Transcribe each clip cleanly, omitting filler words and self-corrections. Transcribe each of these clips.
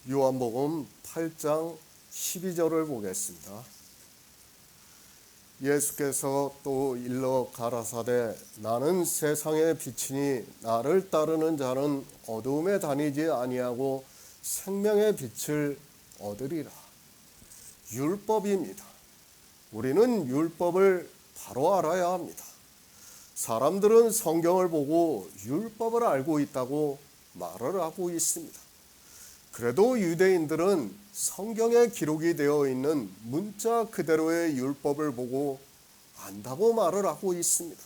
요한복음 8장 12절을 보겠습니다. 예수께서 또 일러 가라사대 나는 세상의 빛이니 나를 따르는 자는 어두움에 다니지 아니하고 생명의 빛을 얻으리라. 율법입니다. 우리는 율법을 바로 알아야 합니다. 사람들은 성경을 보고 율법을 알고 있다고 말을 하고 있습니다. 그래도 유대인들은 성경에 기록이 되어 있는 문자 그대로의 율법을 보고 안다고 말을 하고 있습니다.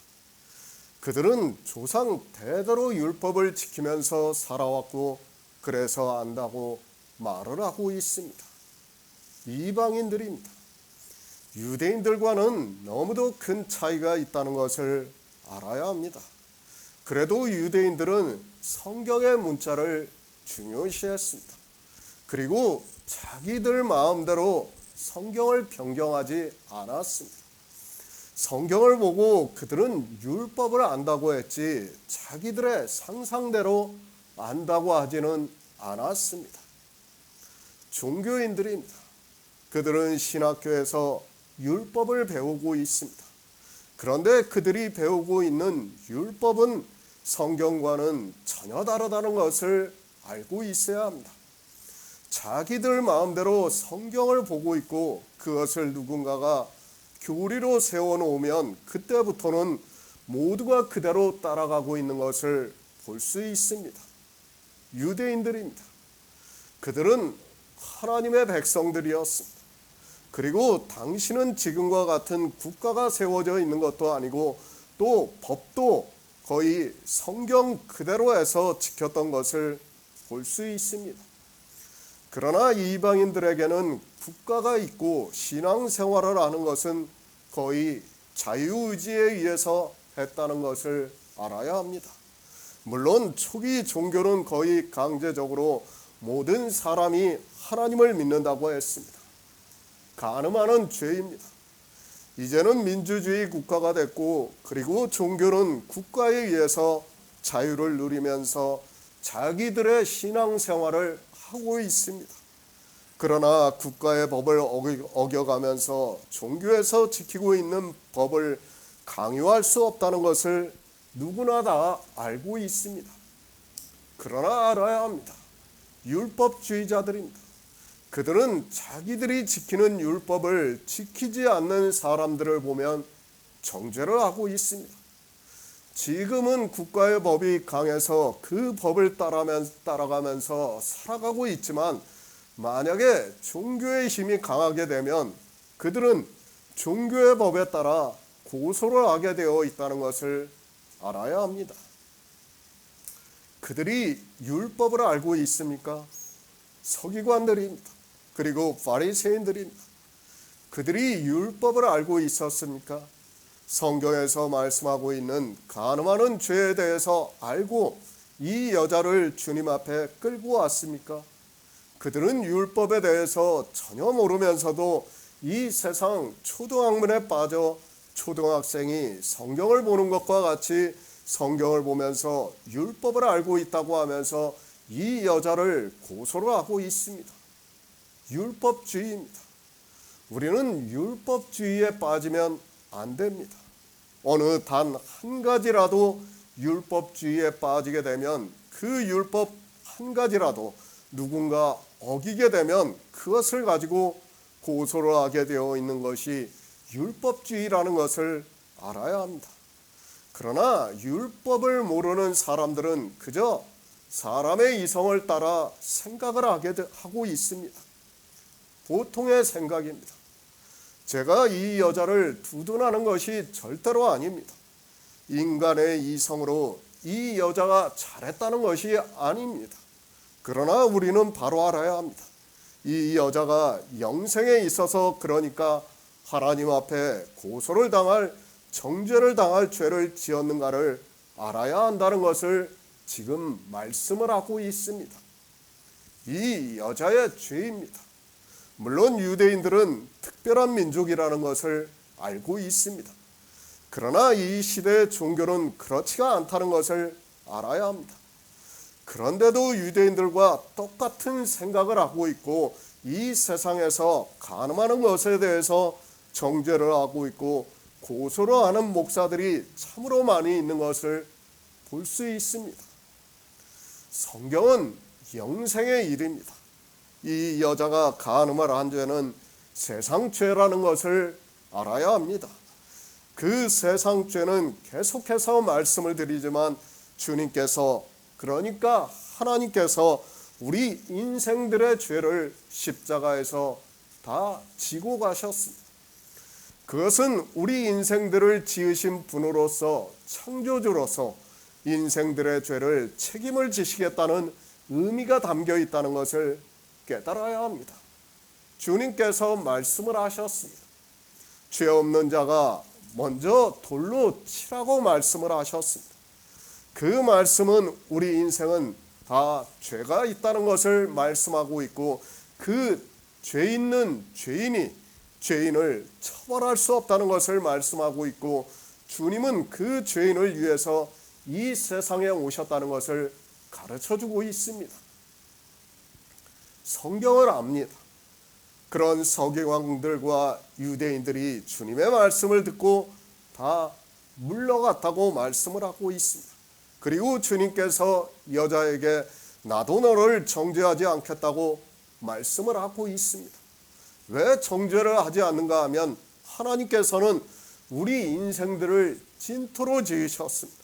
그들은 조상 대대로 율법을 지키면서 살아왔고 그래서 안다고 말을 하고 있습니다. 이방인들입니다. 유대인들과는 너무도 큰 차이가 있다는 것을 알아야 합니다. 그래도 유대인들은 성경의 문자를 중요시했습니다. 그리고 자기들 마음대로 성경을 변경하지 않았습니다. 성경을 보고 그들은 율법을 안다고 했지 자기들의 상상대로 안다고 하지는 않았습니다. 종교인들입니다. 그들은 신학교에서 율법을 배우고 있습니다. 그런데 그들이 배우고 있는 율법은 성경과는 전혀 다르다는 것을 알고 있어야 합니다. 자기들 마음대로 성경을 보고 있고 그것을 누군가가 교리로 세워놓으면 그때부터는 모두가 그대로 따라가고 있는 것을 볼 수 있습니다. 유대인들입니다. 그들은 하나님의 백성들이었습니다. 그리고 당신은 지금과 같은 국가가 세워져 있는 것도 아니고 또 법도 거의 성경 그대로 해서 지켰던 것을 볼 수 있습니다. 그러나 이방인들에게는 국가가 있고 신앙생활을 하는 것은 거의 자유의지에 의해서 했다는 것을 알아야 합니다. 물론 초기 종교는 거의 강제적으로 모든 사람이 하나님을 믿는다고 했습니다. 간음하는 죄입니다. 이제는 민주주의 국가가 됐고 그리고 종교는 국가에 의해서 자유를 누리면서 자기들의 신앙생활을 하고 있습니다. 그러나 국가의 법을 어겨가면서 종교에서 지키고 있는 법을 강요할 수 없다는 것을 누구나 다 알고 있습니다. 그러나 알아야 합니다. 율법주의자들입니다. 그들은 자기들이 지키는 율법을 지키지 않는 사람들을 보면 정죄를 하고 있습니다. 지금은 국가의 법이 강해서 그 법을 따라가면서 살아가고 있지만 만약에 종교의 힘이 강하게 되면 그들은 종교의 법에 따라 고소를 하게 되어 있다는 것을 알아야 합니다. 그들이 율법을 알고 있습니까? 서기관들입니다. 그리고 바리새인들입니다. 그들이 율법을 알고 있었습니까? 성경에서 말씀하고 있는 간음하는 죄에 대해서 알고 이 여자를 주님 앞에 끌고 왔습니까? 그들은 율법에 대해서 전혀 모르면서도 이 세상 초등학문에 빠져 초등학생이 성경을 보는 것과 같이 성경을 보면서 율법을 알고 있다고 하면서 이 여자를 고소를 하고 있습니다. 율법주의입니다. 우리는 율법주의에 빠지면 안 됩니다. 어느 단 한 가지라도 율법주의에 빠지게 되면 그 율법 한 가지라도 누군가 어기게 되면 그것을 가지고 고소를 하게 되어 있는 것이 율법주의라는 것을 알아야 합니다. 그러나 율법을 모르는 사람들은 그저 사람의 이성을 따라 생각을 하고 있습니다. 보통의 생각입니다. 제가 이 여자를 두둔하는 것이 절대로 아닙니다. 인간의 이성으로 이 여자가 잘했다는 것이 아닙니다. 그러나 우리는 바로 알아야 합니다. 이 여자가 영생에 있어서 그러니까 하나님 앞에 고소를 당할 정죄를 당할 죄를 지었는가를 알아야 한다는 것을 지금 말씀을 하고 있습니다. 이 여자의 죄입니다. 물론 유대인들은 특별한 민족이라는 것을 알고 있습니다. 그러나 이 시대의 종교는 그렇지가 않다는 것을 알아야 합니다. 그런데도 유대인들과 똑같은 생각을 하고 있고 이 세상에서 간음하는 것에 대해서 정죄를 하고 있고 고소를 하는 목사들이 참으로 많이 있는 것을 볼 수 있습니다. 성경은 영생의 일입니다. 이 여자가 간음을 한 죄는 세상 죄라는 것을 알아야 합니다. 그 세상 죄는 계속해서 말씀을 드리지만 주님께서, 그러니까 하나님께서 우리 인생들의 죄를 십자가에서 다 지고 가셨습니다. 그것은 우리 인생들을 지으신 분으로서, 창조주로서 인생들의 죄를 책임을 지시겠다는 의미가 담겨 있다는 것을 깨달아야 합니다. 주님께서 말씀을 하셨습니다. 죄 없는 자가 먼저 돌로 치라고 말씀을 하셨습니다. 그 말씀은 우리 인생은 다 죄가 있다는 것을 말씀하고 있고 그 죄 있는 죄인이 죄인을 처벌할 수 없다는 것을 말씀하고 있고 주님은 그 죄인을 위해서 이 세상에 오셨다는 것을 가르쳐주고 있습니다. 성경을 압니다. 그런 서기관들과 유대인들이 주님의 말씀을 듣고 다 물러갔다고 말씀을 하고 있습니다. 그리고 주님께서 여자에게 나도 너를 정죄하지 않겠다고 말씀을 하고 있습니다. 왜 정죄를 하지 않는가 하면 하나님께서는 우리 인생들을 진토로 지으셨습니다.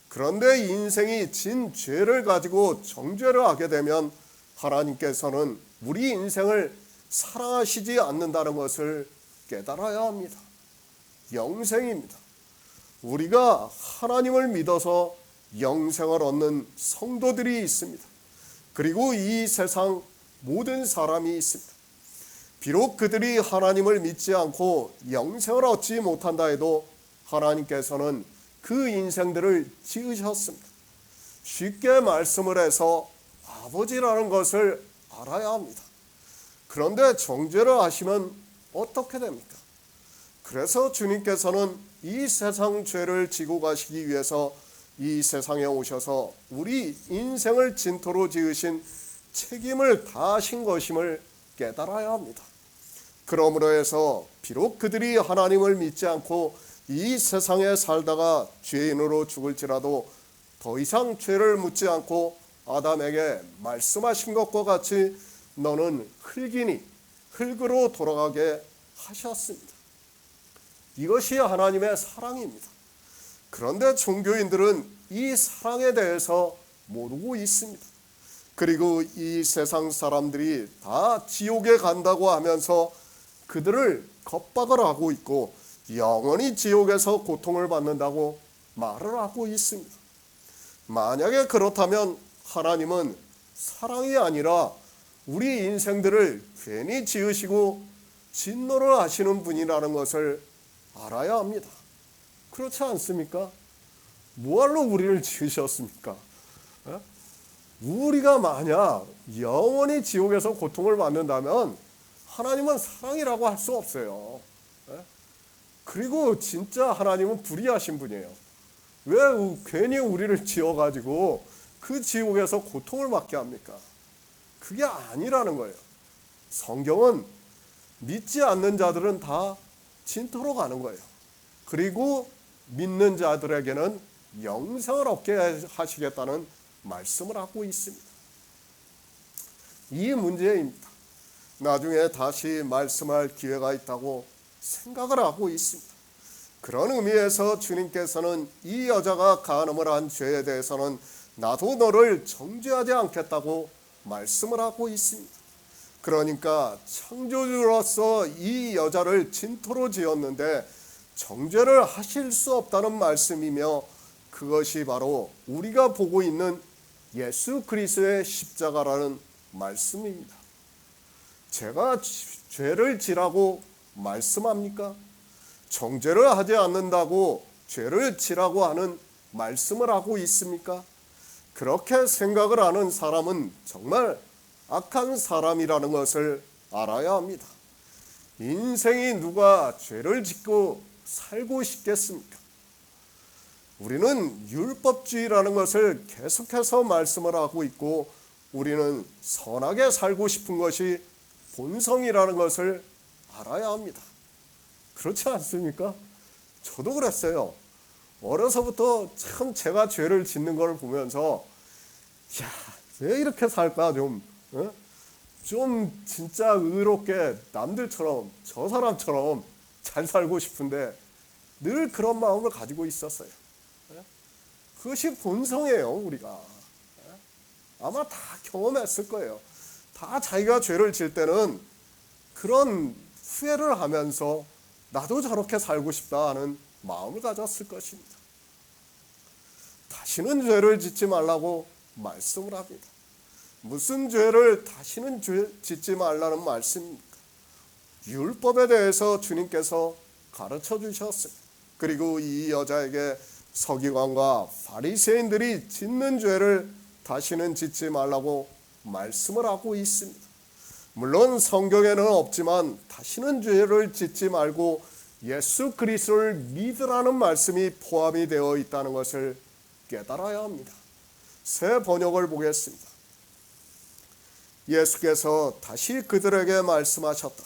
그런데 인생이 진 죄를 가지고 정죄를 하게 되면 하나님께서는 우리 인생을 사랑하시지 않는다는 것을 깨달아야 합니다. 영생입니다. 우리가 하나님을 믿어서 영생을 얻는 성도들이 있습니다. 그리고 이 세상 모든 사람이 있습니다. 비록 그들이 하나님을 믿지 않고 영생을 얻지 못한다 해도 하나님께서는 그 인생들을 지으셨습니다. 쉽게 말씀을 해서 아버지라는 것을 알아야 합니다. 그런데 정죄를 하시면 어떻게 됩니까? 그래서 주님께서는 이 세상 죄를 지고 가시기 위해서 이 세상에 오셔서 우리 인생을 진토로 지으신 책임을 다하신 것임을 깨달아야 합니다. 그러므로 해서 비록 그들이 하나님을 믿지 않고 이 세상에 살다가 죄인으로 죽을지라도 더 이상 죄를 묻지 않고 아담에게 말씀하신 것과 같이 너는 흙이니 흙으로 돌아가게 하셨습니다. 이것이 하나님의 사랑입니다. 그런데 종교인들은 이 사랑에 대해서 모르고 있습니다. 그리고 이 세상 사람들이 다 지옥에 간다고 하면서 그들을 겁박을 하고 있고 영원히 지옥에서 고통을 받는다고 말을 하고 있습니다. 만약에 그렇다면 하나님은 사랑이 아니라 우리 인생들을 괜히 지으시고 진노를 하시는 분이라는 것을 알아야 합니다. 그렇지 않습니까? 뭐하러 우리를 지으셨습니까? 우리가 만약 영원히 지옥에서 고통을 받는다면 하나님은 사랑이라고 할 수 없어요. 그리고 진짜 하나님은 불의하신 분이에요. 왜 괜히 우리를 지어가지고 그 지옥에서 고통을 받게 합니까? 그게 아니라는 거예요. 성경은 믿지 않는 자들은 다 진토로 가는 거예요. 그리고 믿는 자들에게는 영생을 얻게 하시겠다는 말씀을 하고 있습니다. 이 문제입니다. 나중에 다시 말씀할 기회가 있다고 생각을 하고 있습니다. 그런 의미에서 주님께서는 이 여자가 간음을 한 죄에 대해서는 나도 너를 정죄하지 않겠다고 말씀을 하고 있습니다. 그러니까 창조주로서 이 여자를 진토로 지었는데 정죄를 하실 수 없다는 말씀이며 그것이 바로 우리가 보고 있는 예수 그리스도의 십자가라는 말씀입니다. 제가 죄를 지라고 말씀합니까? 정죄를 하지 않는다고 죄를 지라고 하는 말씀을 하고 있습니까? 그렇게 생각을 하는 사람은 정말 악한 사람이라는 것을 알아야 합니다. 인생이 누가 죄를 짓고 살고 싶겠습니까? 우리는 율법주의라는 것을 계속해서 말씀을 하고 있고 우리는 선하게 살고 싶은 것이 본성이라는 것을 알아야 합니다. 그렇지 않습니까? 저도 그랬어요. 어려서부터 참 제가 죄를 짓는 걸 보면서 왜 이렇게 살까 좀 진짜 의롭게 남들처럼 저 사람처럼 잘 살고 싶은데 늘 그런 마음을 가지고 있었어요. 그것이 본성이에요. 우리가 아마 다 경험했을 거예요. 다 자기가 죄를 질 때는 그런 후회를 하면서 나도 저렇게 살고 싶다 하는 마음을 가졌을 것입니다. 다시는 죄를 짓지 말라고 말씀을 합니다. 무슨 죄를 다시는 짓지 말라는 말씀입니까? 율법에 대해서 주님께서 가르쳐 주셨습니다. 그리고 이 여자에게 서기관과 바리새인들이 짓는 죄를 다시는 짓지 말라고 말씀을 하고 있습니다. 물론 성경에는 없지만 다시는 죄를 짓지 말고 예수 그리스도를 믿으라는 말씀이 포함이 되어 있다는 것을 깨달아야 합니다. 새 번역을 보겠습니다. 예수께서 다시 그들에게 말씀하셨다.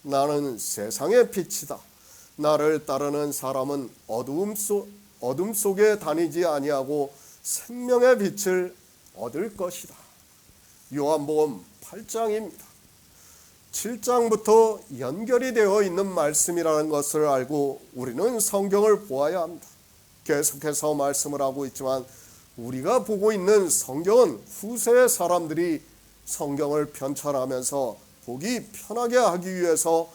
나는 세상의 빛이다. 나를 따르는 사람은 어둠 속에 다니지 아니하고 생명의 빛을 얻을 것이다. 요한복음 8장입니다. 7장부터 연결이 되어 있는 말씀이라는 것을 알고 우리는 성경을 보아야 합니다. 계속해서 말씀을 하고 있지만 우리가 보고 있는 성경은 후세의 사람들이 성경을 편찬하면서 보기 편하게 하기 위해서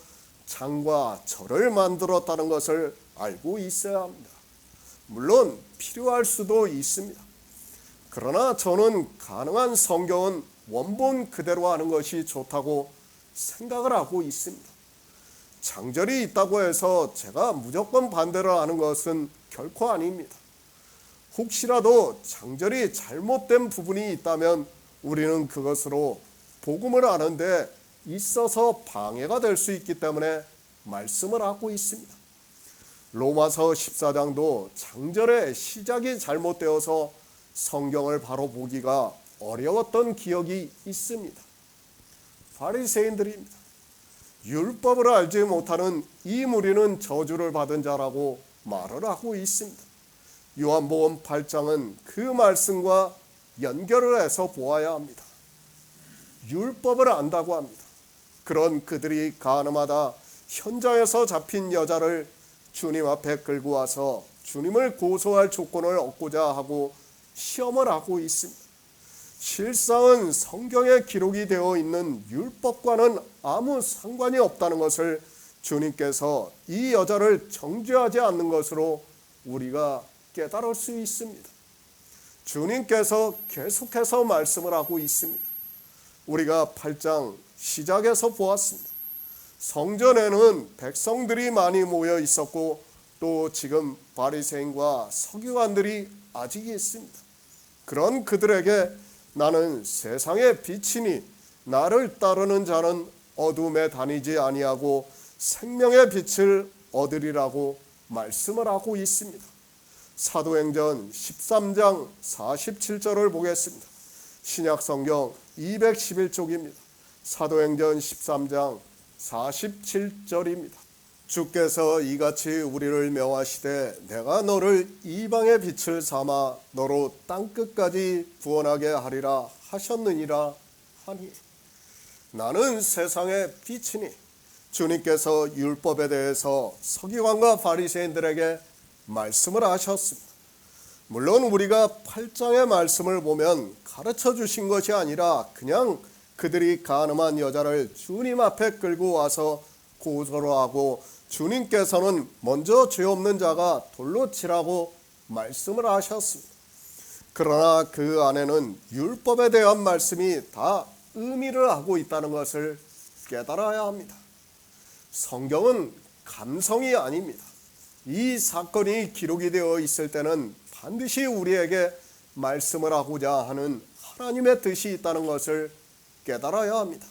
장과 절을 만들었다는 것을 알고 있어야 합니다. 물론 필요할 수도 있습니다. 그러나 저는 가능한 성경은 원본 그대로 하는 것이 좋다고 생각을 하고 있습니다. 장절이 있다고 해서 제가 무조건 반대를 하는 것은 결코 아닙니다. 혹시라도 장절이 잘못된 부분이 있다면 우리는 그것으로 복음을 아는데 있어서 방해가 될 수 있기 때문에 말씀을 하고 있습니다. 로마서 14장도 장절의 시작이 잘못되어서 성경을 바로 보기가 어려웠던 기억이 있습니다. 바리새인들입니다. 율법을 알지 못하는 이 무리는 저주를 받은 자라고 말을 하고 있습니다. 요한복음 8장은 그 말씀과 연결을 해서 보아야 합니다. 율법을 안다고 합니다. 그런 그들이 가늠하다 현장에서 잡힌 여자를 주님 앞에 끌고 와서 주님을 고소할 조건을 얻고자 하고 시험을 하고 있습니다. 실상은 성경에 기록이 되어 있는 율법과는 아무 상관이 없다는 것을 주님께서 이 여자를 정죄하지 않는 것으로 우리가 깨달을 수 있습니다. 주님께서 계속해서 말씀을 하고 있습니다. 우리가 8장 시작에서 보았습니다. 성전에는 백성들이 많이 모여 있었고 또 지금 바리새인과 서기관들이 아직 있습니다. 그런 그들에게 나는 세상의 빛이니 나를 따르는 자는 어둠에 다니지 아니하고 생명의 빛을 얻으리라고 말씀을 하고 있습니다. 사도행전 13장 47절을 보겠습니다. 신약성경 211쪽입니다. 사도행전 13장 47절입니다. 주께서 이같이 우리를 명하시되 내가 너를 이방의 빛을 삼아 너로 땅끝까지 구원하게 하리라 하셨느니라 하니 나는 세상의 빛이니 주님께서 율법에 대해서 서기관과 바리새인들에게 말씀을 하셨습니다. 물론 우리가 8장의 말씀을 보면 가르쳐 주신 것이 아니라 그냥 그들이 간음한 여자를 주님 앞에 끌고 와서 고소를 하고 주님께서는 먼저 죄 없는 자가 돌로 치라고 말씀을 하셨습니다. 그러나 그 안에는 율법에 대한 말씀이 다 의미를 하고 있다는 것을 깨달아야 합니다. 성경은 감성이 아닙니다. 이 사건이 기록이 되어 있을 때는 반드시 우리에게 말씀을 하고자 하는 하나님의 뜻이 있다는 것을 깨달아야 합니다.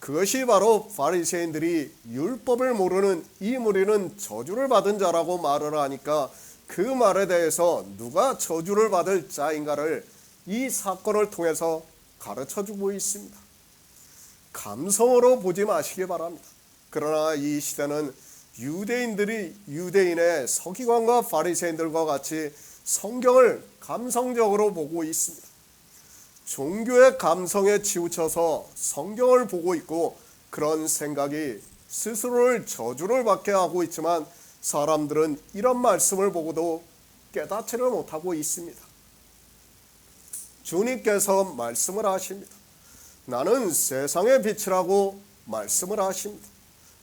그것이 바로 바리새인들이 율법을 모르는 이 무리는 저주를 받은 자라고 말을 하니까 그 말에 대해서 누가 저주를 받을 자인가를 이 사건을 통해서 가르쳐주고 있습니다. 감성으로 보지 마시기 바랍니다. 그러나 이 시대는 유대인들이 유대인의 서기관과 바리새인들과 같이 성경을 감성적으로 보고 있습니다. 종교의 감성에 치우쳐서 성경을 보고 있고, 그런 생각이 스스로를 저주를 받게 하고 있지만 사람들은 이런 말씀을 보고도 깨닫지를 못하고 있습니다. 주님께서 말씀을 하십니다. 나는 세상의 빛이라고 말씀을 하십니다.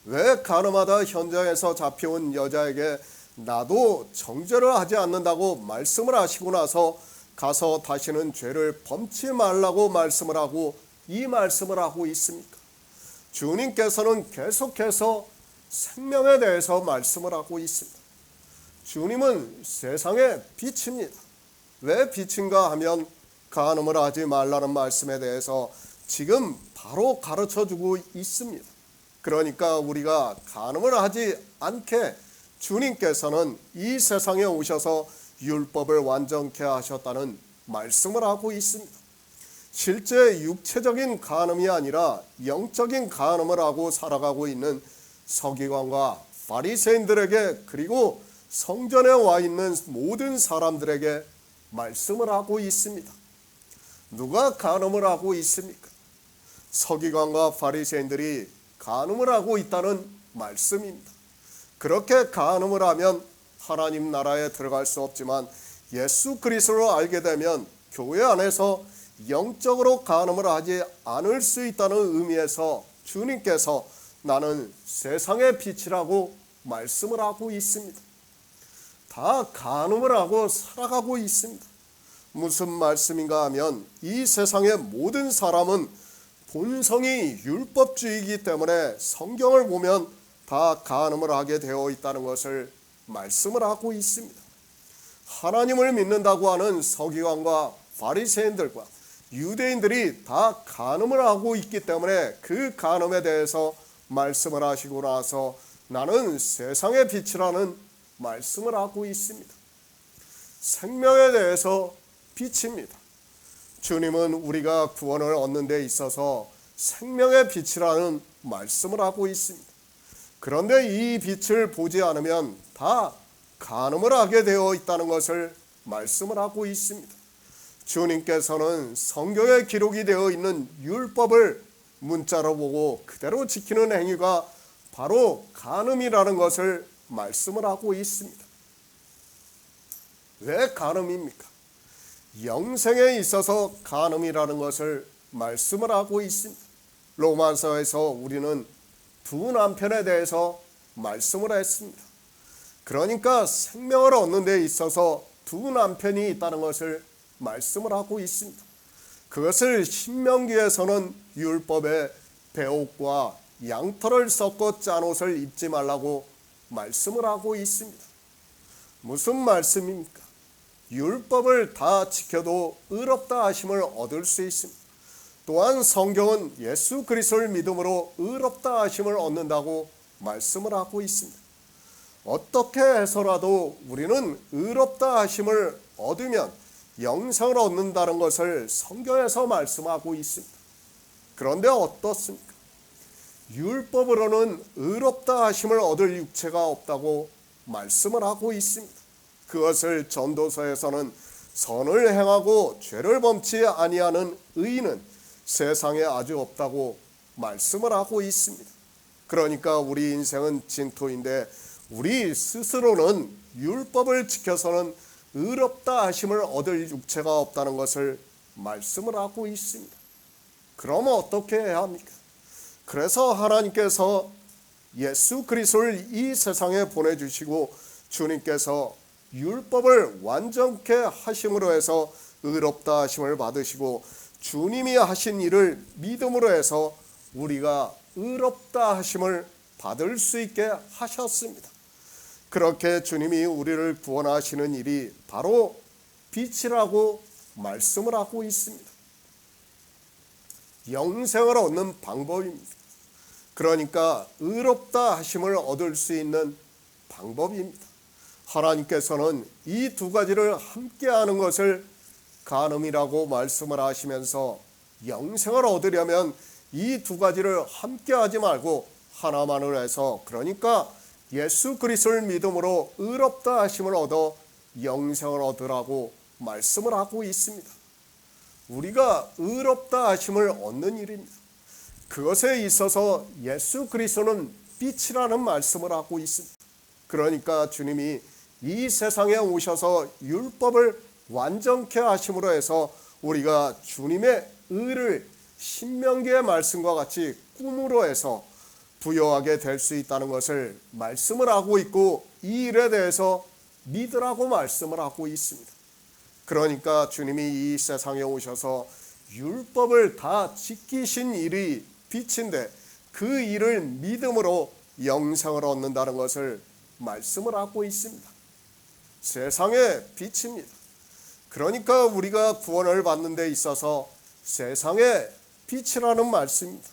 왜 가늠하다 현장에서 잡혀온 여자에게 나도 정죄를 하지 않는다고 말씀을 하시고 나서 가서 다시는 죄를 범치 말라고 말씀을 하고 이 말씀을 하고 있습니까? 주님께서는 계속해서 생명에 대해서 말씀을 하고 있습니다. 주님은 세상의 빛입니다. 왜 빛인가 하면 간음을 하지 말라는 말씀에 대해서 지금 바로 가르쳐주고 있습니다. 그러니까 우리가 간음을 하지 않게 주님께서는 이 세상에 오셔서 율법을 완전케 하셨다는 말씀을 하고 있습니다. 실제 육체적인 간음이 아니라 영적인 간음을 하고 살아가고 있는 서기관과 바리새인들에게, 그리고 성전에 와 있는 모든 사람들에게 말씀을 하고 있습니다. 누가 간음을 하고 있습니까? 서기관과 바리새인들이 간음을 하고 있다는 말씀입니다. 그렇게 간음을 하면 하나님 나라에 들어갈 수 없지만 예수 그리스도를 알게 되면 교회 안에서 영적으로 간음을 하지 않을 수 있다는 의미에서 주님께서 나는 세상의 빛이라고 말씀을 하고 있습니다. 다 간음을 하고 살아가고 있습니다. 무슨 말씀인가 하면 이 세상의 모든 사람은 본성이 율법주의이기 때문에 성경을 보면 다 간음을 하게 되어 있다는 것을 말씀을 하고 있습니다. 하나님을 믿는다고 하는 서기관과 바리새인들과 유대인들이 다 간음을 하고 있기 때문에 그 간음에 대해서 말씀을 하시고 나서 나는 세상의 빛이라는 말씀을 하고 있습니다. 생명에 대해서 빛입니다. 주님은 우리가 구원을 얻는 데 있어서 생명의 빛이라는 말씀을 하고 있습니다. 그런데 이 빛을 보지 않으면 다 간음을 하게 되어 있다는 것을 말씀을 하고 있습니다. 주님께서는 성경에 기록이 되어 있는 율법을 문자로 보고 그대로 지키는 행위가 바로 간음이라는 것을 말씀을 하고 있습니다. 왜 간음입니까? 영생에 있어서 간음이라는 것을 말씀을 하고 있습니다. 로마서에서 우리는 두 남편에 대해서 말씀을 했습니다. 그러니까 생명을 얻는 데 있어서 두 남편이 있다는 것을 말씀을 하고 있습니다. 그것을 신명기에서는 율법에 베옷과 양털을 섞어 짠 옷을 입지 말라고 말씀을 하고 있습니다. 무슨 말씀입니까? 율법을 다 지켜도 의롭다 하심을 얻을 수 있습니다. 또한 성경은 예수 그리스도를 믿음으로 의롭다 하심을 얻는다고 말씀을 하고 있습니다. 어떻게 해서라도 우리는 의롭다 하심을 얻으면 영생을 얻는다는 것을 성경에서 말씀하고 있습니다. 그런데 어떻습니까? 율법으로는 의롭다 하심을 얻을 육체가 없다고 말씀을 하고 있습니다. 그것을 전도서에서는 선을 행하고 죄를 범치 아니하는 의인은 세상에 아주 없다고 말씀을 하고 있습니다. 그러니까 우리 인생은 진토인데 우리 스스로는 율법을 지켜서는 의롭다 하심을 얻을 육체가 없다는 것을 말씀을 하고 있습니다. 그러면 어떻게 해야 합니까? 그래서 하나님께서 예수 그리스도를 이 세상에 보내주시고 주님께서 율법을 완전케 하심으로 해서 의롭다 하심을 받으시고 주님이 하신 일을 믿음으로 해서 우리가 의롭다 하심을 받을 수 있게 하셨습니다. 그렇게 주님이 우리를 구원하시는 일이 바로 빛이라고 말씀을 하고 있습니다. 영생을 얻는 방법입니다. 그러니까 의롭다 하심을 얻을 수 있는 방법입니다. 하나님께서는 이 두 가지를 함께 하는 것을 간음이라고 말씀을 하시면서 영생을 얻으려면 이 두 가지를 함께 하지 말고 하나만을 해서, 그러니까 예수 그리스도를 믿음으로 의롭다 하심을 얻어 영생을 얻으라고 말씀을 하고 있습니다. 우리가 의롭다 하심을 얻는 일입니다. 그것에 있어서 예수 그리스도는 빛이라는 말씀을 하고 있습니다. 그러니까 주님이 이 세상에 오셔서 율법을 완전케 하심으로 해서 우리가 주님의 의를 신명기의 말씀과 같이 꿈으로 해서 부여하게 될 수 있다는 것을 말씀을 하고 있고, 이 일에 대해서 믿으라고 말씀을 하고 있습니다. 그러니까 주님이 이 세상에 오셔서 율법을 다 지키신 일이 빛인데 그 일을 믿음으로 영생을 얻는다는 것을 말씀을 하고 있습니다. 세상의 빛입니다. 그러니까 우리가 구원을 받는 데 있어서 세상의 빛이라는 말씀입니다.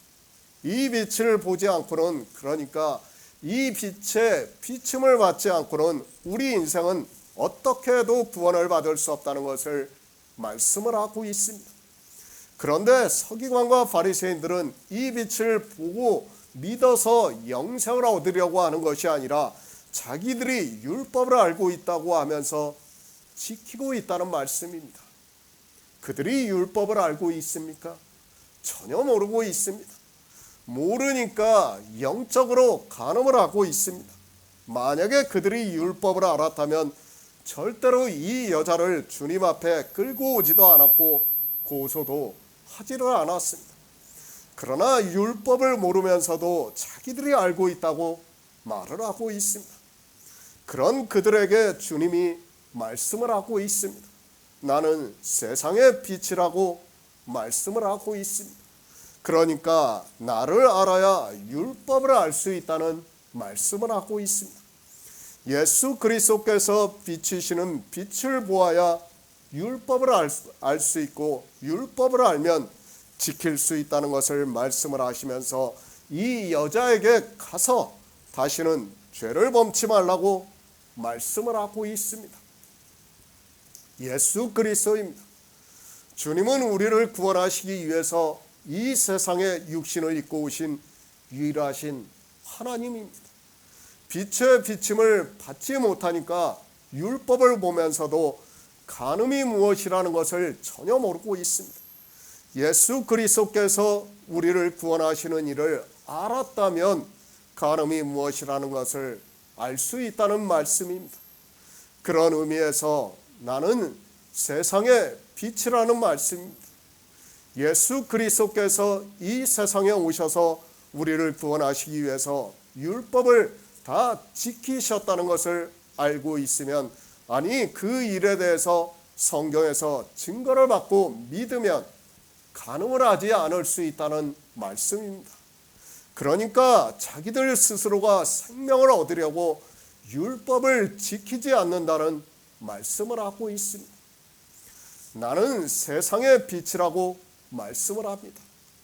이 빛을 보지 않고는, 그러니까 이 빛의 비침을 받지 않고는 우리 인생은 어떻게 해도 구원을 받을 수 없다는 것을 말씀을 하고 있습니다. 그런데 서기관과 바리새인들은 이 빛을 보고 믿어서 영생을 얻으려고 하는 것이 아니라 자기들이 율법을 알고 있다고 하면서 지키고 있다는 말씀입니다. 그들이 율법을 알고 있습니까? 전혀 모르고 있습니다. 모르니까 영적으로 간음을 하고 있습니다. 만약에 그들이 율법을 알았다면 절대로 이 여자를 주님 앞에 끌고 오지도 않았고 고소도 하지를 않았습니다. 그러나 율법을 모르면서도 자기들이 알고 있다고 말을 하고 있습니다. 그런 그들에게 주님이 말씀을 하고 있습니다. 나는 세상의 빛이라고 말씀을 하고 있습니다. 그러니까 나를 알아야 율법을 알 수 있다는 말씀을 하고 있습니다. 예수 그리스도께서 비치시는 빛을 보아야 율법을 알 수 있고, 율법을 알면 지킬 수 있다는 것을 말씀을 하시면서 이 여자에게 가서 다시는 죄를 범치 말라고 말씀을 하고 있습니다. 예수 그리스도입니다. 주님은 우리를 구원하시기 위해서 이 세상에 육신을 입고 오신 유일하신 하나님입니다. 빛의 비침을 받지 못하니까 율법을 보면서도 간음이 무엇이라는 것을 전혀 모르고 있습니다. 예수 그리스도께서 우리를 구원하시는 일을 알았다면 간음이 무엇이라는 것을 알 수 있다는 말씀입니다. 그런 의미에서 나는 세상의 빛이라는 말씀입니다. 예수 그리스도께서 이 세상에 오셔서 우리를 구원하시기 위해서 율법을 다 지키셨다는 것을 알고 있으면, 아니 그 일에 대해서 성경에서 증거를 받고 믿으면 간음을 하지 않을 수 있다는 말씀입니다. 그러니까 자기들 스스로가 생명을 얻으려고 율법을 지키지 않는다는 말씀을 하고 있습니다. 나는 세상의 빛이라고 말씀을 합니다.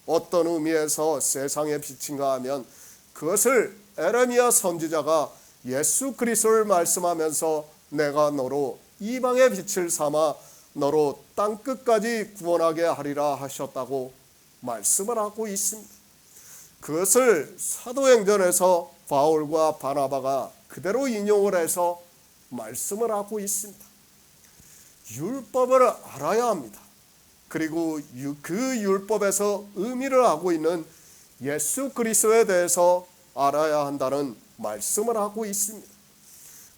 어떤 의미에서 세상의 빛인가 하면 그것을 에레미야 선지자가 예수 그리스도를 말씀하면서 내가 너로 이방의 빛을 삼아 너로 땅끝까지 구원하게 하리라 하셨다고 말씀을 하고 있습니다. 그것을 사도행전에서 바울과 바나바가 그대로 인용을 해서 말씀을 하고 있습니다. 율법을 알아야 합니다. 그리고 그 율법에서 의미를 하고 있는 예수 그리스도에 대해서 알아야 한다는 말씀을 하고 있습니다.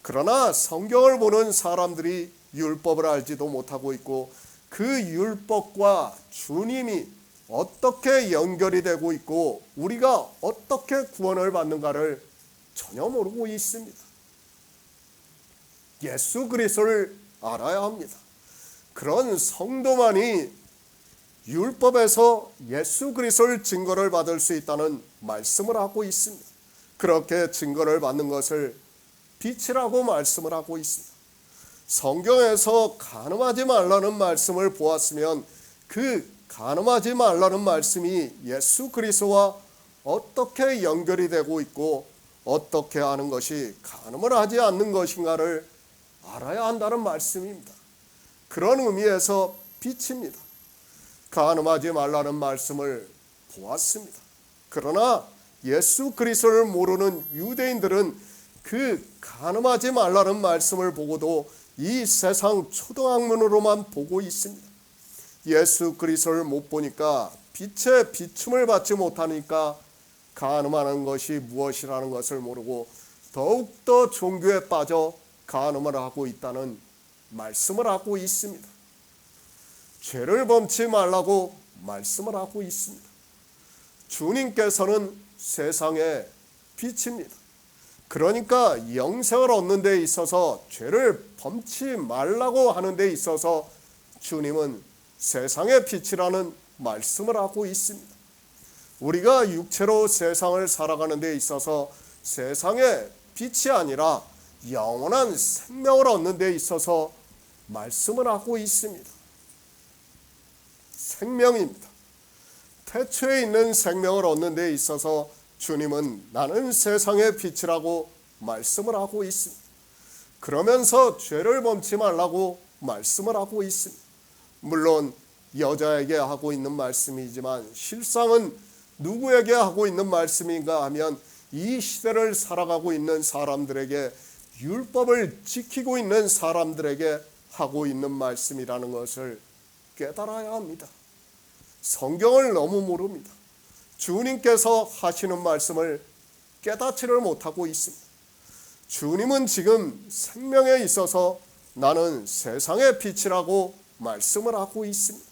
그러나 성경을 보는 사람들이 율법을 알지도 못하고 있고, 그 율법과 주님이 어떻게 연결이 되고 있고 우리가 어떻게 구원을 받는가를 전혀 모르고 있습니다. 예수 그리스도를 알아야 합니다. 그런 성도만이 율법에서 예수 그리스도를 증거를 받을 수 있다는 말씀을 하고 있습니다. 그렇게 증거를 받는 것을 빛이라고 말씀을 하고 있습니다. 성경에서 간음하지 말라는 말씀을 보았으면 그 간음하지 말라는 말씀이 예수 그리스도와 어떻게 연결이 되고 있고 어떻게 하는 것이 간음을 하지 않는 것인가를 알아야 한다는 말씀입니다. 그런 의미에서 빛입니다. 간음하지 말라는 말씀을 보았습니다. 그러나 예수 그리스도를 모르는 유대인들은 그 간음하지 말라는 말씀을 보고도 이 세상 초등학문으로만 보고 있습니다. 예수 그리스도를 못 보니까 빛의 비춤을 받지 못하니까 간음하는 것이 무엇이라는 것을 모르고 더욱더 종교에 빠져 간음을 하고 있다는 말씀을 하고 있습니다. 죄를 범치 말라고 말씀을 하고 있습니다. 주님께서는 세상의 빛입니다. 그러니까 영생을 얻는 데 있어서 죄를 범치 말라고 하는 데 있어서 주님은 세상의 빛이라는 말씀을 하고 있습니다. 우리가 육체로 세상을 살아가는 데 있어서 세상의 빛이 아니라 영원한 생명을 얻는 데 있어서 말씀을 하고 있습니다. 생명입니다. 태초에 있는 생명을 얻는 데 있어서 주님은 나는 세상의 빛이라고 말씀을 하고 있습니다. 그러면서 죄를 범치 말라고 말씀을 하고 있습니다. 물론 여자에게 하고 있는 말씀이지만 실상은 누구에게 하고 있는 말씀인가 하면 이 시대를 살아가고 있는 사람들에게, 율법을 지키고 있는 사람들에게 하고 있는 말씀이라는 것을 깨달아야 합니다. 성경을 너무 모릅니다. 주님께서 하시는 말씀을 깨닫지를 못하고 있습니다. 주님은 지금 생명에 있어서 나는 세상의 빛이라고 말씀을 하고 있습니다.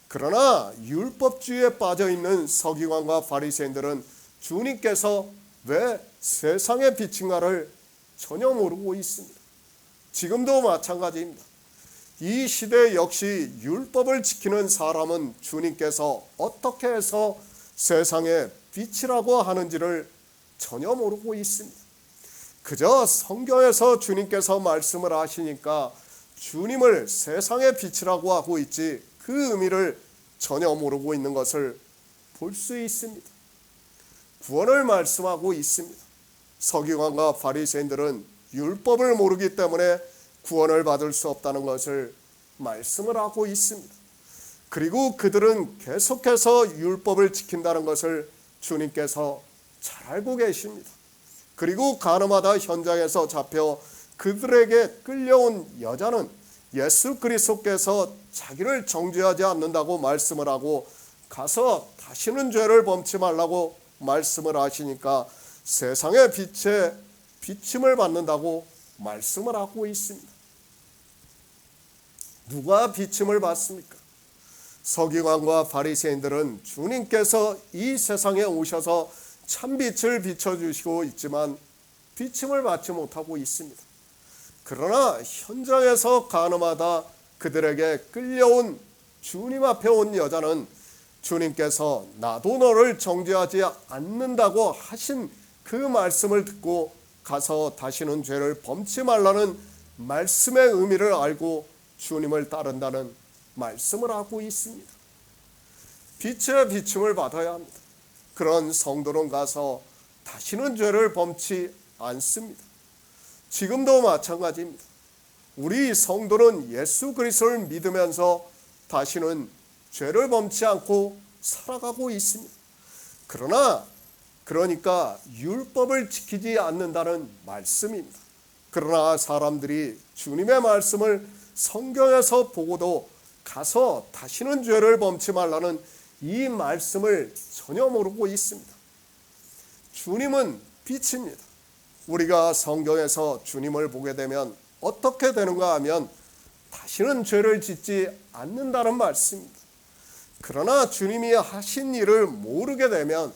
그러나 율법주의에 빠져있는 서기관과 바리새인들은 주님께서 왜 세상의 빛인가를 전혀 모르고 있습니다. 지금도 마찬가지입니다. 이 시대 역시 율법을 지키는 사람은 주님께서 어떻게 해서 세상의 빛이라고 하는지를 전혀 모르고 있습니다. 그저 성경에서 주님께서 말씀을 하시니까 주님을 세상의 빛이라고 하고 있지 그 의미를 전혀 모르고 있는 것을 볼 수 있습니다. 구원을 말씀하고 있습니다. 서기관과 바리새인들은 율법을 모르기 때문에 구원을 받을 수 없다는 것을 말씀을 하고 있습니다. 그리고 그들은 계속해서 율법을 지킨다는 것을 주님께서 잘 알고 계십니다. 그리고 간음하다 현장에서 잡혀 그들에게 끌려온 여자는 예수 그리스도께서 자기를 정죄하지 않는다고 말씀을 하고 가서 다시는 죄를 범치 말라고 말씀을 하시니까 세상의 빛에 비침을 받는다고 말씀을 하고 있습니다. 누가 비침을 받습니까? 서기관과 바리새인들은 주님께서 이 세상에 오셔서 참빛을 비춰주시고 있지만 비침을 받지 못하고 있습니다. 그러나 현장에서 간음하다 그들에게 끌려온 주님 앞에 온 여자는 주님께서 나도 너를 정죄하지 않는다고 하신 그 말씀을 듣고 가서 다시는 죄를 범치 말라는 말씀의 의미를 알고 주님을 따른다는 말씀을 하고 있습니다. 빛의 비춤을 받아야 합니다. 그런 성도는 가서 다시는 죄를 범치 않습니다. 지금도 마찬가지입니다. 우리 성도는 예수 그리스도를 믿으면서 다시는 죄를 범치 않고 살아가고 있습니다. 그러니까 율법을 지키지 않는다는 말씀입니다. 그러나 사람들이 주님의 말씀을 성경에서 보고도 가서 다시는 죄를 범치 말라는 이 말씀을 전혀 모르고 있습니다. 주님은 빛입니다. 우리가 성경에서 주님을 보게 되면 어떻게 되는가 하면 다시는 죄를 짓지 않는다는 말씀입니다. 그러나 주님이 하신 일을 모르게 되면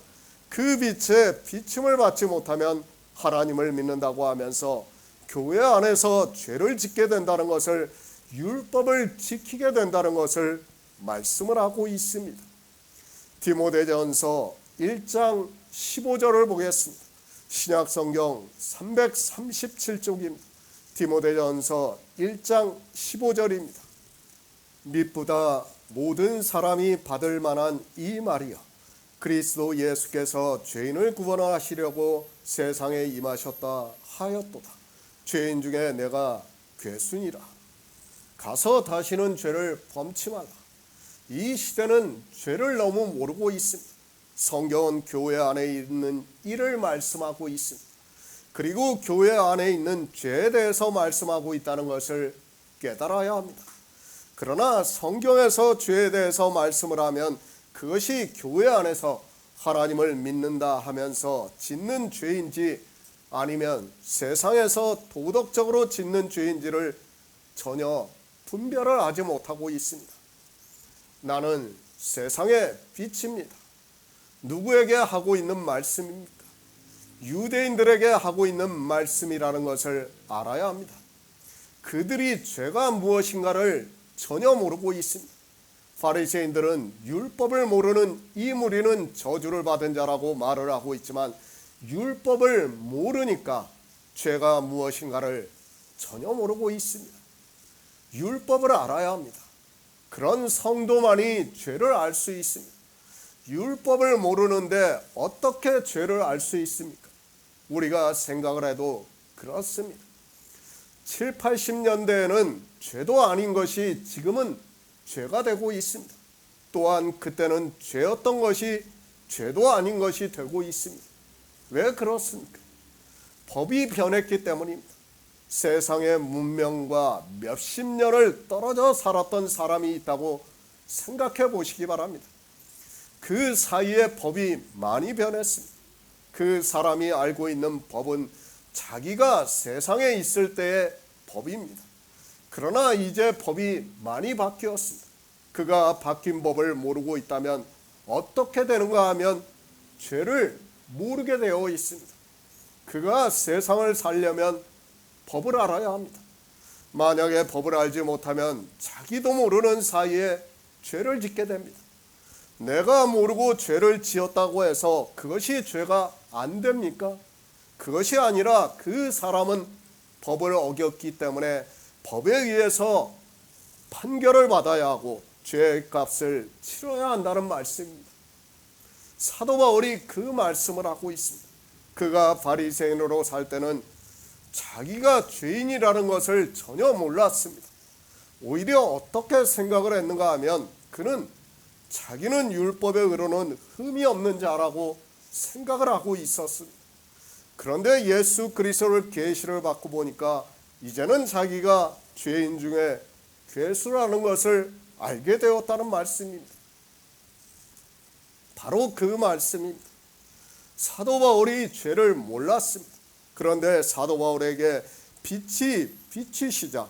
그 빛에 비침을 받지 못하면 하나님을 믿는다고 하면서 교회 안에서 죄를 짓게 된다는 것을, 율법을 지키게 된다는 것을 말씀을 하고 있습니다. 디모데전서 1장 15절을 보겠습니다. 신약성경 337쪽입니다. 디모데전서 1장 15절입니다. mit보다 모든 사람이 받을 만한 이 말이여, 그리스도 예수께서 죄인을 구원하시려고 세상에 임하셨다 하였도다. 죄인 중에 내가 괴순이라. 가서 다시는 죄를 범치 말라. 이 시대는 죄를 너무 모르고 있습니다. 성경은 교회 안에 있는 일을 말씀하고 있습니다. 그리고 교회 안에 있는 죄에 대해서 말씀하고 있다는 것을 깨달아야 합니다. 그러나 성경에서 죄에 대해서 말씀을 하면 그것이 교회 안에서 하나님을 믿는다 하면서 짓는 죄인지 아니면 세상에서 도덕적으로 짓는 죄인지를 전혀 분별을 하지 못하고 있습니다. 나는 세상의 빛입니다. 누구에게 하고 있는 말씀입니까? 유대인들에게 하고 있는 말씀이라는 것을 알아야 합니다. 그들이 죄가 무엇인가를 전혀 모르고 있습니다. 바리새인들은 율법을 모르는 이 무리는 저주를 받은 자라고 말을 하고 있지만 율법을 모르니까 죄가 무엇인가를 전혀 모르고 있습니다. 율법을 알아야 합니다. 그런 성도만이 죄를 알 수 있습니다. 율법을 모르는데 어떻게 죄를 알 수 있습니까? 우리가 생각을 해도 그렇습니다. 7, 80년대에는 죄도 아닌 것이 지금은 죄가 되고 있습니다. 또한 그때는 죄였던 것이 죄도 아닌 것이 되고 있습니다. 왜 그렇습니까? 법이 변했기 때문입니다. 세상의 문명과 몇십 년을 떨어져 살았던 사람이 있다고 생각해 보시기 바랍니다. 그 사이에 법이 많이 변했습니다. 그 사람이 알고 있는 법은 자기가 세상에 있을 때의 법입니다. 그러나 이제 법이 많이 바뀌었습니다. 그가 바뀐 법을 모르고 있다면 어떻게 되는가 하면 죄를 모르게 되어 있습니다. 그가 세상을 살려면 법을 알아야 합니다. 만약에 법을 알지 못하면 자기도 모르는 사이에 죄를 짓게 됩니다. 내가 모르고 죄를 지었다고 해서 그것이 죄가 안 됩니까? 그것이 아니라 그 사람은 법을 어겼기 때문에 법에 의해서 판결을 받아야 하고 죄의 값을 치러야 한다는 말씀입니다. 사도 바울이 그 말씀을 하고 있습니다. 그가 바리새인으로 살 때는 자기가 죄인이라는 것을 전혀 몰랐습니다. 오히려 어떻게 생각을 했는가 하면 그는 자기는 율법에 의로는 흠이 없는 자라고 생각을 하고 있었습니다. 그런데 예수 그리스도를 계시를 받고 보니까 이제는 자기가 죄인 중에 괴수라는 것을 알게 되었다는 말씀입니다. 바로 그 말씀입니다. 사도 바울이 죄를 몰랐습니다. 그런데 사도 바울에게 빛이 비치시자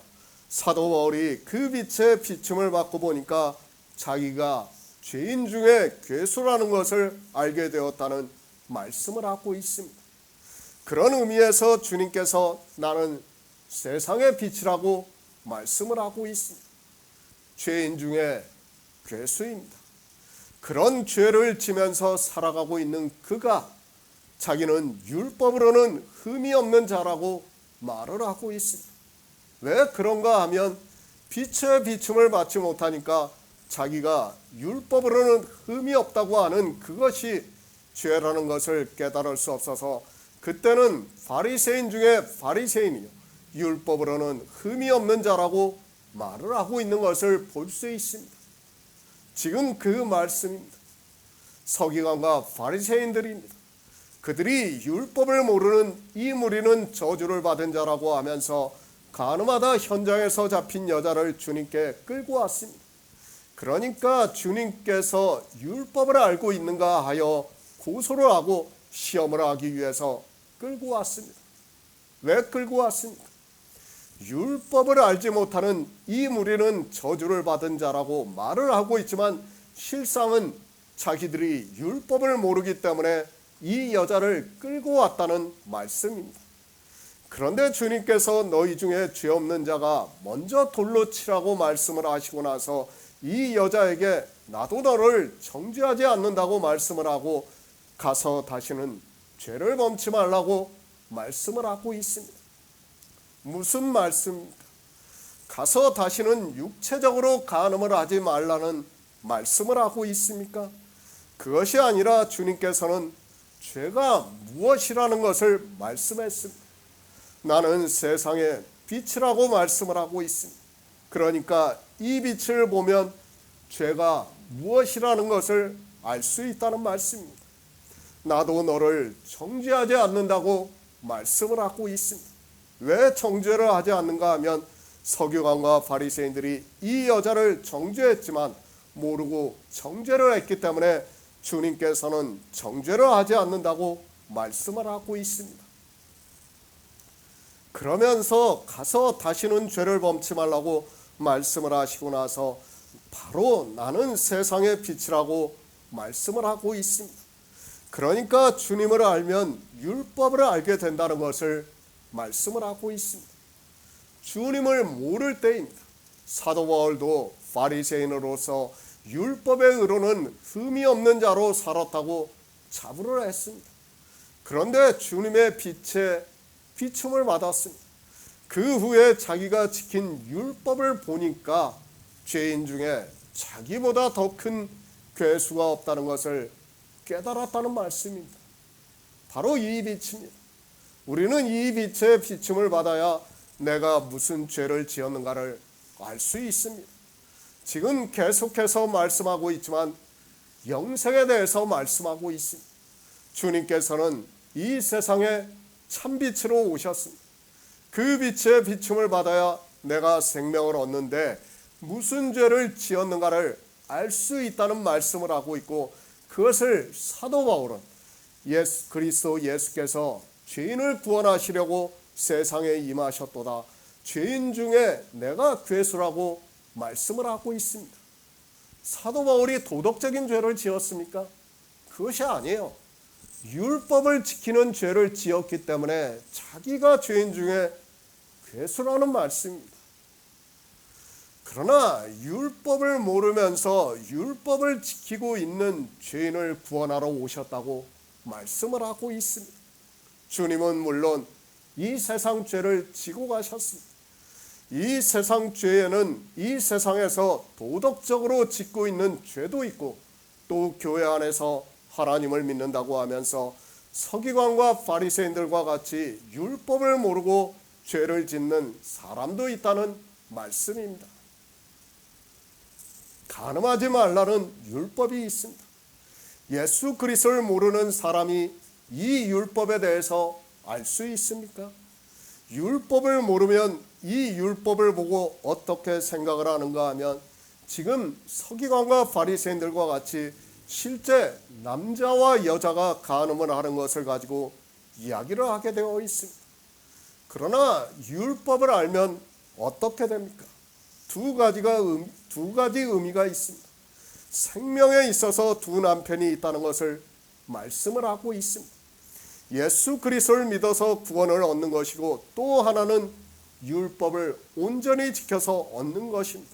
사도 바울이 그 빛의 비춤을 받고 보니까 자기가 죄인 중에 괴수라는 것을 알게 되었다는 말씀을 하고 있습니다. 그런 의미에서 주님께서 나는 세상의 빛이라고 말씀을 하고 있습니다. 죄인 중에 괴수입니다. 그런 죄를 지면서 살아가고 있는 그가 자기는 율법으로는 흠이 없는 자라고 말을 하고 있습니다. 왜 그런가 하면 빛의 비춤을 받지 못하니까 자기가 율법으로는 흠이 없다고 하는 그것이 죄라는 것을 깨달을 수 없어서 그때는 바리새인 중에 바리새인이요 율법으로는 흠이 없는 자라고 말을 하고 있는 것을 볼 수 있습니다. 지금 그 말씀입니다. 서기관과 바리새인들입니다. 그들이 율법을 모르는 이 무리는 저주를 받은 자라고 하면서 가늠하다 현장에서 잡힌 여자를 주님께 끌고 왔습니다. 그러니까 주님께서 율법을 알고 있는가 하여 고소를 하고 시험을 하기 위해서 끌고 왔습니다. 왜 끌고 왔습니까? 율법을 알지 못하는 이 무리는 저주를 받은 자라고 말을 하고 있지만 실상은 자기들이 율법을 모르기 때문에 이 여자를 끌고 왔다는 말씀입니다. 그런데 주님께서 너희 중에 죄 없는 자가 먼저 돌로 치라고 말씀을 하시고 나서 이 여자에게 나도 너를 정죄하지 않는다고 말씀을 하고 가서 다시는 죄를 범치 말라고 말씀을 하고 있습니다. 무슨 말씀입니까? 가서 다시는 육체적으로 간음을 하지 말라는 말씀을 하고 있습니까? 그것이 아니라 주님께서는 죄가 무엇이라는 것을 말씀했습니다. 나는 세상의 빛이라고 말씀을 하고 있습니다. 그러니까 이 빛을 보면 죄가 무엇이라는 것을 알 수 있다는 말씀입니다. 나도 너를 정죄하지 않는다고 말씀을 하고 있습니다. 왜 정죄를 하지 않는가 하면 서기관과 바리새인들이 이 여자를 정죄했지만 모르고 정죄를 했기 때문에 주님께서는 정죄를 하지 않는다고 말씀을 하고 있습니다. 그러면서 가서 다시는 죄를 범치 말라고 말씀을 하시고 나서 바로 나는 세상의 빛이라고 말씀을 하고 있습니다. 그러니까 주님을 알면 율법을 알게 된다는 것을 말씀을 하고 있습니다. 주님을 모를 때입니다. 사도 바울도 바리새인으로서 율법의 의로는 흠이 없는 자로 살았다고 자부를 했습니다. 그런데 주님의 빛에 비춤을 받았습니다. 그 후에 자기가 지킨 율법을 보니까 죄인 중에 자기보다 더 큰 괴수가 없다는 것을 깨달았다는 말씀입니다. 바로 이 빛입니다. 우리는 이 빛의 비춤을 받아야 내가 무슨 죄를 지었는가를 알 수 있습니다. 지금 계속해서 말씀하고 있지만 영생에 대해서 말씀하고 있습니다. 주님께서는 이 세상에 참빛으로 오셨습니다. 그 빛의 비춤을 받아야 내가 생명을 얻는데 무슨 죄를 지었는가를 알 수 있다는 말씀을 하고 있고, 그것을 사도 바울은 그리스도 예수께서 죄인을 구원하시려고 세상에 임하셨도다, 죄인 중에 내가 괴수라고 말씀을 하고 있습니다. 사도 바울이 도덕적인 죄를 지었습니까? 그것이 아니에요. 율법을 지키는 죄를 지었기 때문에 자기가 죄인 중에 괴수라는 말씀입니다. 그러나 율법을 모르면서 율법을 지키고 있는 죄인을 구원하러 오셨다고 말씀을 하고 있습니다. 주님은 물론 이 세상 죄를 지고 가셨습니다. 이 세상 죄에는 이 세상에서 도덕적으로 짓고 있는 죄도 있고, 또 교회 안에서 하나님을 믿는다고 하면서 서기관과 바리새인들과 같이 율법을 모르고 죄를 짓는 사람도 있다는 말씀입니다. 간음하지 말라는 율법이 있습니다. 예수 그리스도를 모르는 사람이 이 율법에 대해서 알 수 있습니까? 율법을 모르면 이 율법을 보고 어떻게 생각을 하는가 하면 지금 서기관과 바리새인들과 같이 실제 남자와 여자가 간음을 하는 것을 가지고 이야기를 하게 되어 있습니다. 그러나 율법을 알면 어떻게 됩니까? 두 가지 의미가 있습니다. 생명에 있어서 두 남편이 있다는 것을 말씀을 하고 있습니다. 예수 그리스도를 믿어서 구원을 얻는 것이고, 또 하나는 율법을 온전히 지켜서 얻는 것입니다.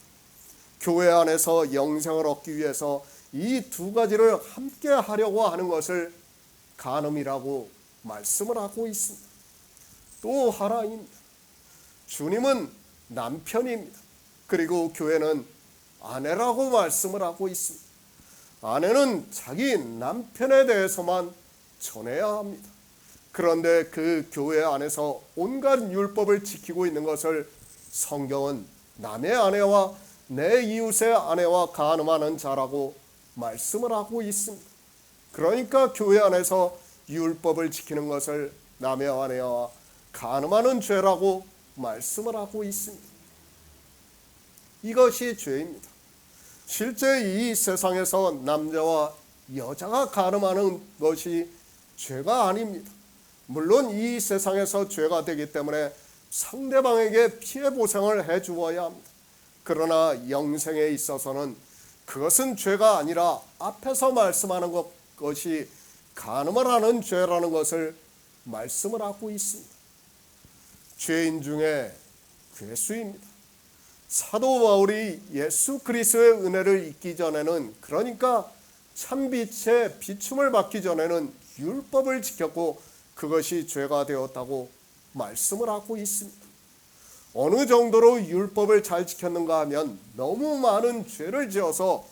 교회 안에서 영생을 얻기 위해서 이 두 가지를 함께 하려고 하는 것을 간음이라고 말씀을 하고 있습니다. 또 하나입니다. 주님은 남편입니다. 그리고 교회는 아내라고 말씀을 하고 있습니다. 아내는 자기 남편에 대해서만 전해야 합니다. 그런데 그 교회 안에서 온갖 율법을 지키고 있는 것을 성경은 남의 아내와 내 이웃의 아내와 간음하는 자라고 말씀을 하고 있습니다. 그러니까 교회 안에서 율법을 지키는 것을 남의 아내와 간음하는 죄라고 말씀을 하고 있습니다. 이것이 죄입니다. 실제 이 세상에서 남자와 여자가 간음하는 것이 죄가 아닙니다. 물론 이 세상에서 죄가 되기 때문에 상대방에게 피해 보상을 해 주어야 합니다. 그러나 영생에 있어서는 그것은 죄가 아니라 앞에서 말씀하는 것이 간음을 하는 죄라는 것을 말씀을 하고 있습니다. 죄인 중에 괴수입니다. 사도 바울이 예수 그리스도의 은혜를 잊기 전에는, 그러니까 참빛의 비춤을 받기 전에는 율법을 지켰고 그것이 죄가 되었다고 말씀을 하고 있습니다. 어느 정도로 율법을 잘 지켰는가 하면 너무 많은 죄를 지어서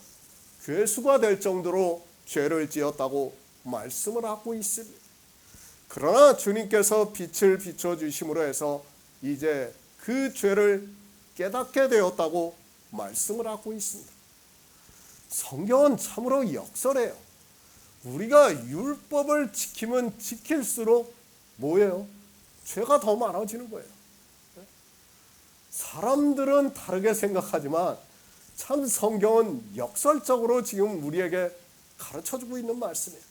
괴수가 될 정도로 죄를 지었다고 말씀을 하고 있습니다. 그러나 주님께서 빛을 비춰주심으로 해서 이제 그 죄를 깨닫게 되었다고 말씀을 하고 있습니다. 성경은 참으로 역설해요. 우리가 율법을 지키면 지킬수록 뭐예요? 죄가 더 많아지는 거예요. 사람들은 다르게 생각하지만 참 성경은 역설적으로 지금 우리에게 가르쳐주고 있는 말씀이에요.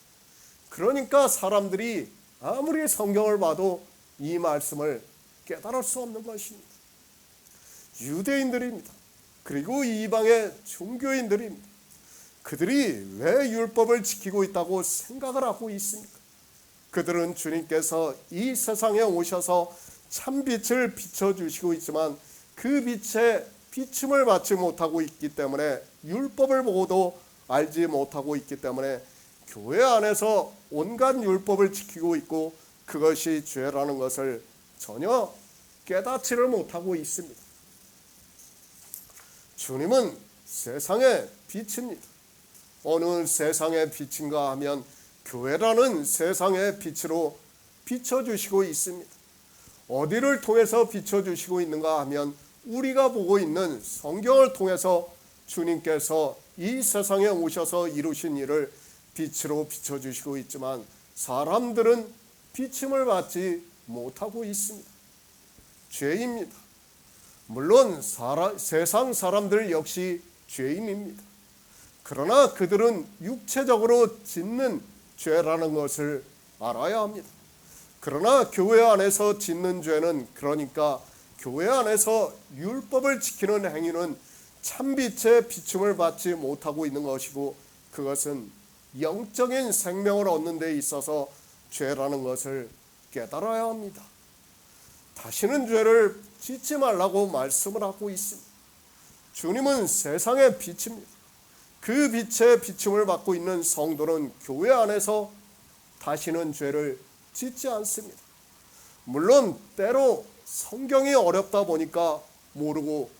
그러니까 사람들이 아무리 성경을 봐도 이 말씀을 깨달을 수 없는 것입니다. 유대인들입니다. 그리고 이방의 종교인들입니다. 그들이 왜 율법을 지키고 있다고 생각을 하고 있습니까? 그들은 주님께서 이 세상에 오셔서 참 빛을 비춰주시고 있지만 그 빛에 비춤을 받지 못하고 있기 때문에 율법을 보고도 알지 못하고 있기 때문에 교회 안에서 온갖 율법을 지키고 있고 그것이 죄라는 것을 전혀 깨닫지를 못하고 있습니다. 주님은 세상의 빛입니다. 어느 세상의 빛인가 하면 교회라는 세상의 빛으로 비춰주시고 있습니다. 어디를 통해서 비춰주시고 있는가 하면 우리가 보고 있는 성경을 통해서 주님께서 이 세상에 오셔서 이루신 일을 빛으로 비춰주시고 있지만 사람들은 비침을 받지 못하고 있습니다. 죄입니다. 물론 세상 사람들 역시 죄인입니다. 그러나 그들은 육체적으로 짓는 죄라는 것을 알아야 합니다. 그러나 교회 안에서 짓는 죄는, 그러니까 교회 안에서 율법을 지키는 행위는 참빛의 비춤을 받지 못하고 있는 것이고 그것은 영적인 생명을 얻는 데 있어서 죄라는 것을 깨달아야 합니다. 다시는 죄를 짓지 말라고 말씀을 하고 있습니다. 주님은 세상의 빛입니다. 그 빛의 비춤을 받고 있는 성도는 교회 안에서 다시는 죄를 짓지 않습니다. 물론 때로 성경이 어렵다 보니까 모르고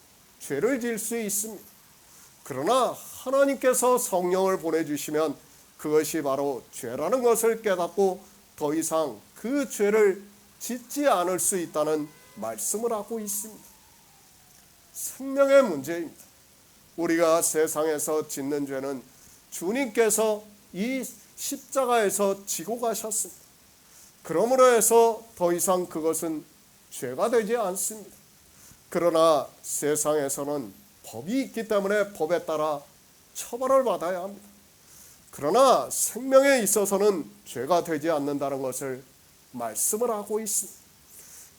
죄를 지을 수 있습니다. 그러나 하나님께서 성령을 보내주시면 그것이 바로 죄라는 것을 깨닫고 더 이상 그 죄를 짓지 않을 수 있다는 말씀을 하고 있습니다. 생명의 문제입니다. 우리가 세상에서 짓는 죄는 주님께서 이 십자가에서 지고 가셨습니다. 그러므로 해서 더 이상 그것은 죄가 되지 않습니다. 그러나 세상에서는 법이 있기 때문에 법에 따라 처벌을 받아야 합니다. 그러나 생명에 있어서는 죄가 되지 않는다는 것을 말씀을 하고 있습니다.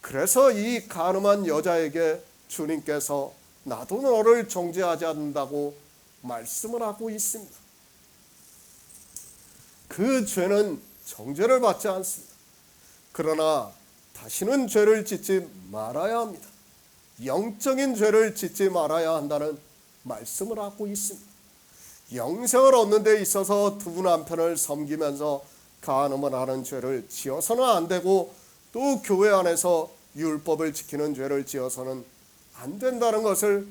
그래서 이 간음한 여자에게 주님께서 나도 너를 정죄하지 않는다고 말씀을 하고 있습니다. 그 죄는 정죄를 받지 않습니다. 그러나 다시는 죄를 짓지 말아야 합니다. 영적인 죄를 짓지 말아야 한다는 말씀을 하고 있습니다. 영생을 얻는 데 있어서 두 남편을 섬기면서 간음을 하는 죄를 지어서는 안 되고 또 교회 안에서 율법을 지키는 죄를 지어서는 안 된다는 것을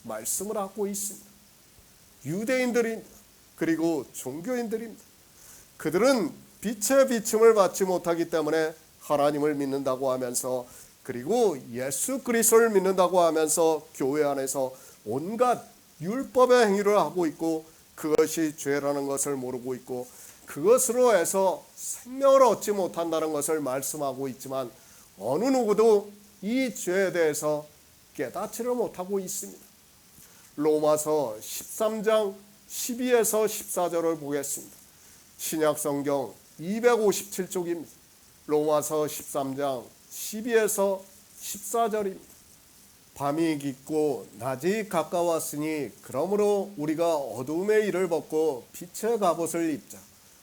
말씀을 하고 있습니다. 유대인들입니다. 그리고 종교인들입니다. 그들은 빛의 비춤을 받지 못하기 때문에 하나님을 믿는다고 하면서 그리고 예수 그리스도를 믿는다고 하면서 교회 안에서 온갖 율법의 행위를 하고 있고 그것이 죄라는 것을 모르고 있고 그것으로 해서 생명을 얻지 못한다는 것을 말씀하고 있지만 어느 누구도 이 죄에 대해서 깨닫지를 못하고 있습니다. 로마서 13장 12에서 14절을 보겠습니다. 신약성경 257쪽입니다. 로마서 13장 12에서 14절입니다. 밤이 깊고 낮이 가까웠으니 그러므로 우리가 어두움의 일을 벗고 빛의 갑옷을 입자.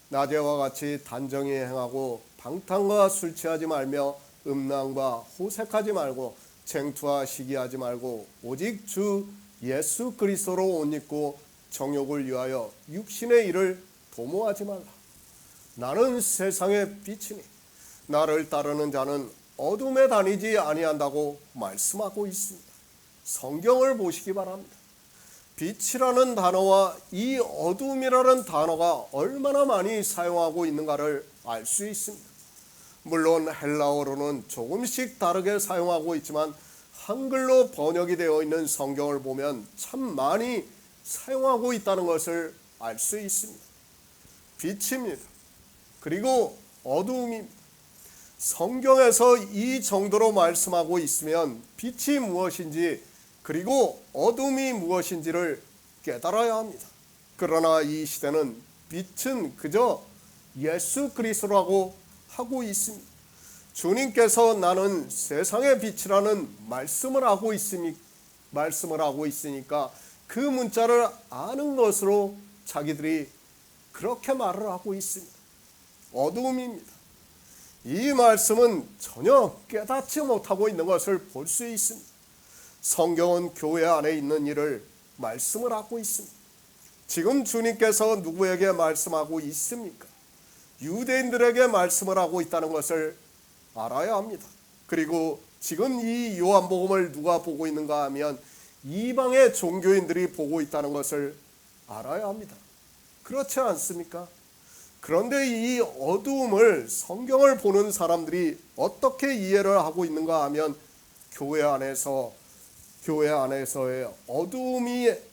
낮에와 같이 단정히 행하고 방탕과 술 취하지 말며 음란과 호색하지 말고 쟁투와 시기하지 말고 오직 주 예수 그리스도로 옷 입고 정욕을 위하여 육신의 일을 도모하지 말라. 나는 세상의 빛이니 나를 따르는 자는 어둠에 다니지 아니한다고 말씀하고 있습니다. 성경을 보시기 바랍니다. 빛이라는 단어와 이 어둠이라는 단어가 얼마나 많이 사용하고 있는가를 알 수 있습니다. 물론 헬라어로는 조금씩 다르게 사용하고 있지만 한글로 번역이 되어 있는 성경을 보면 참 많이 사용하고 있다는 것을 알 수 있습니다. 빛입니다. 그리고 어두움입니다. 성경에서 이 정도로 말씀하고 있으면 빛이 무엇인지 그리고 어둠이 무엇인지를 깨달아야 합니다. 그러나 이 시대는 빛은 그저 예수 그리스도라고 하고 있습니다. 주님께서 나는 세상의 빛이라는 말씀을 하고 있으니까 그 문자를 아는 것으로 자기들이 그렇게 말을 하고 있습니다. 어두움입니다. 이 말씀은 전혀 깨닫지 못하고 있는 것을 볼 수 있습니다. 성경은 교회 안에 있는 일을 말씀을 하고 있습니다. 지금 주님께서 누구에게 말씀하고 있습니까? 유대인들에게 말씀을 하고 있다는 것을 알아야 합니다. 그리고 지금 이 요한복음을 누가 보고 있는가 하면 이방의 종교인들이 보고 있다는 것을 알아야 합니다. 그렇지 않습니까? 그런데 이 어두움을 성경을 보는 사람들이 어떻게 이해를 하고 있는가 하면 교회 안에서의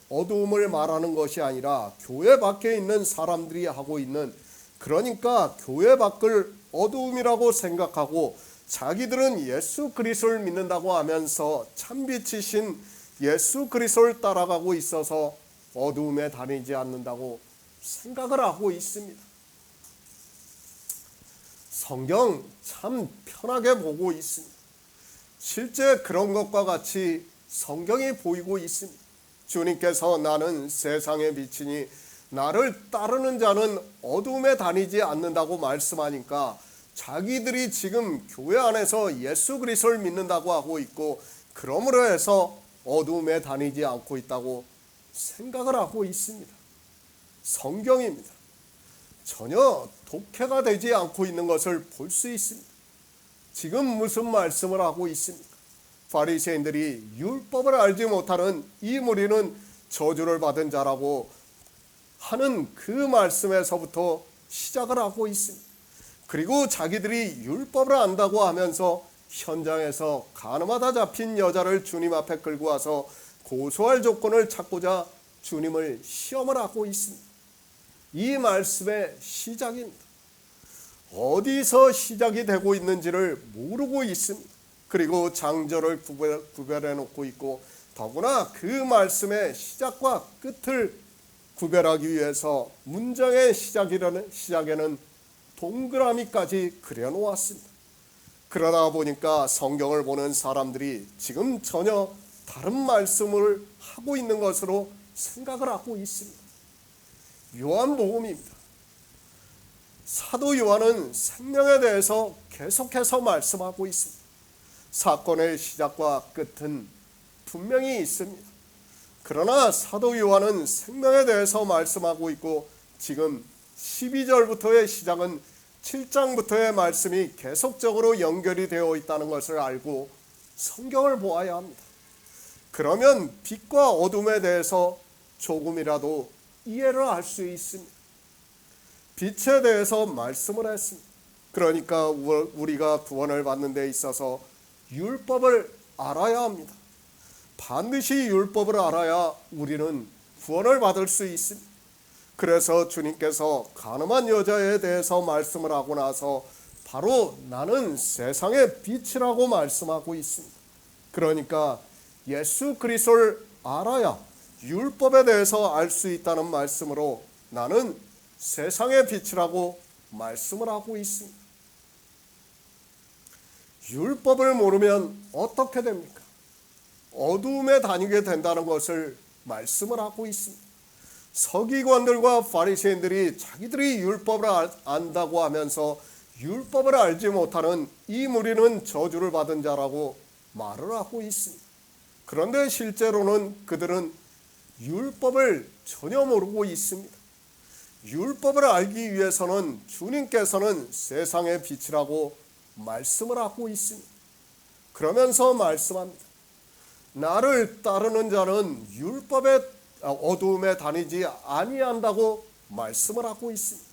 어두움을 말하는 것이 아니라 교회 밖에 있는 사람들이 하고 있는, 그러니까 교회 밖을 어두움이라고 생각하고 자기들은 예수 그리스도를 믿는다고 하면서 참빛이신 예수 그리스도를 따라가고 있어서 어두움에 다니지 않는다고 생각을 하고 있습니다. 성경 참 편하게 보고 있습니다. 실제 그런 것과 같이 성경이 보이고 있습니다. 주님께서 나는 세상의 빛이니 나를 따르는 자는 어둠에 다니지 않는다고 말씀하니까 자기들이 지금 교회 안에서 예수 그리스도를 믿는다고 하고 있고 그러므로 해서 어둠에 다니지 않고 있다고 생각을 하고 있습니다. 성경입니다. 전혀 독해가 되지 않고 있는 것을 볼 수 있습니다. 지금 무슨 말씀을 하고 있습니까? 바리새인들이 율법을 알지 못하는 이 무리는 저주를 받은 자라고 하는 그 말씀에서부터 시작을 하고 있습니다. 그리고 자기들이 율법을 안다고 하면서 현장에서 가늠하다 잡힌 여자를 주님 앞에 끌고 와서 고소할 조건을 찾고자 주님을 시험을 하고 있습니다. 이 말씀의 시작입니다. 어디서 시작이 되고 있는지를 모르고 있습니다. 그리고 장절을 구별해 놓고 있고 더구나 그 말씀의 시작과 끝을 구별하기 위해서 문장의 시작에는 동그라미까지 그려놓았습니다. 그러다 보니까 성경을 보는 사람들이 지금 전혀 다른 말씀을 하고 있는 것으로 생각을 하고 있습니다. 요한복음입니다. 사도 요한은 생명에 대해서 계속해서 말씀하고 있습니다. 사건의 시작과 끝은 분명히 있습니다. 그러나 사도 요한은 생명에 대해서 말씀하고 있고 지금 12절부터의 시작은 7장부터의 말씀이 계속적으로 연결이 되어 있다는 것을 알고 성경을 보아야 합니다. 그러면 빛과 어둠에 대해서 조금이라도 이해를 할 수 있습니다. 빛에 대해서 말씀을 했습니다. 그러니까 우리가 구원을 받는 데 있어서 율법을 알아야 합니다. 반드시 율법을 알아야 우리는 구원을 받을 수 있습니다. 그래서 주님께서 가늠한 여자에 대해서 말씀을 하고 나서 바로 나는 세상의 빛이라고 말씀하고 있습니다. 그러니까 예수 그리스도를 알아야 율법에 대해서 알 수 있다는 말씀으로 나는 세상의 빛이라고 말씀을 하고 있습니다. 율법을 모르면 어떻게 됩니까? 어두움에 다니게 된다는 것을 말씀을 하고 있습니다. 서기관들과 바리새인들이 자기들이 율법을 안다고 하면서 율법을 알지 못하는 이 무리는 저주를 받은 자라고 말을 하고 있습니다. 그런데 실제로는 그들은 율법을 전혀 모르고 있습니다. 율법을 알기 위해서는 주님께서는 세상의 빛이라고 말씀을 하고 있습니다. 그러면서 말씀합니다. 나를 따르는 자는 율법의 어두움에 다니지 아니한다고 말씀을 하고 있습니다.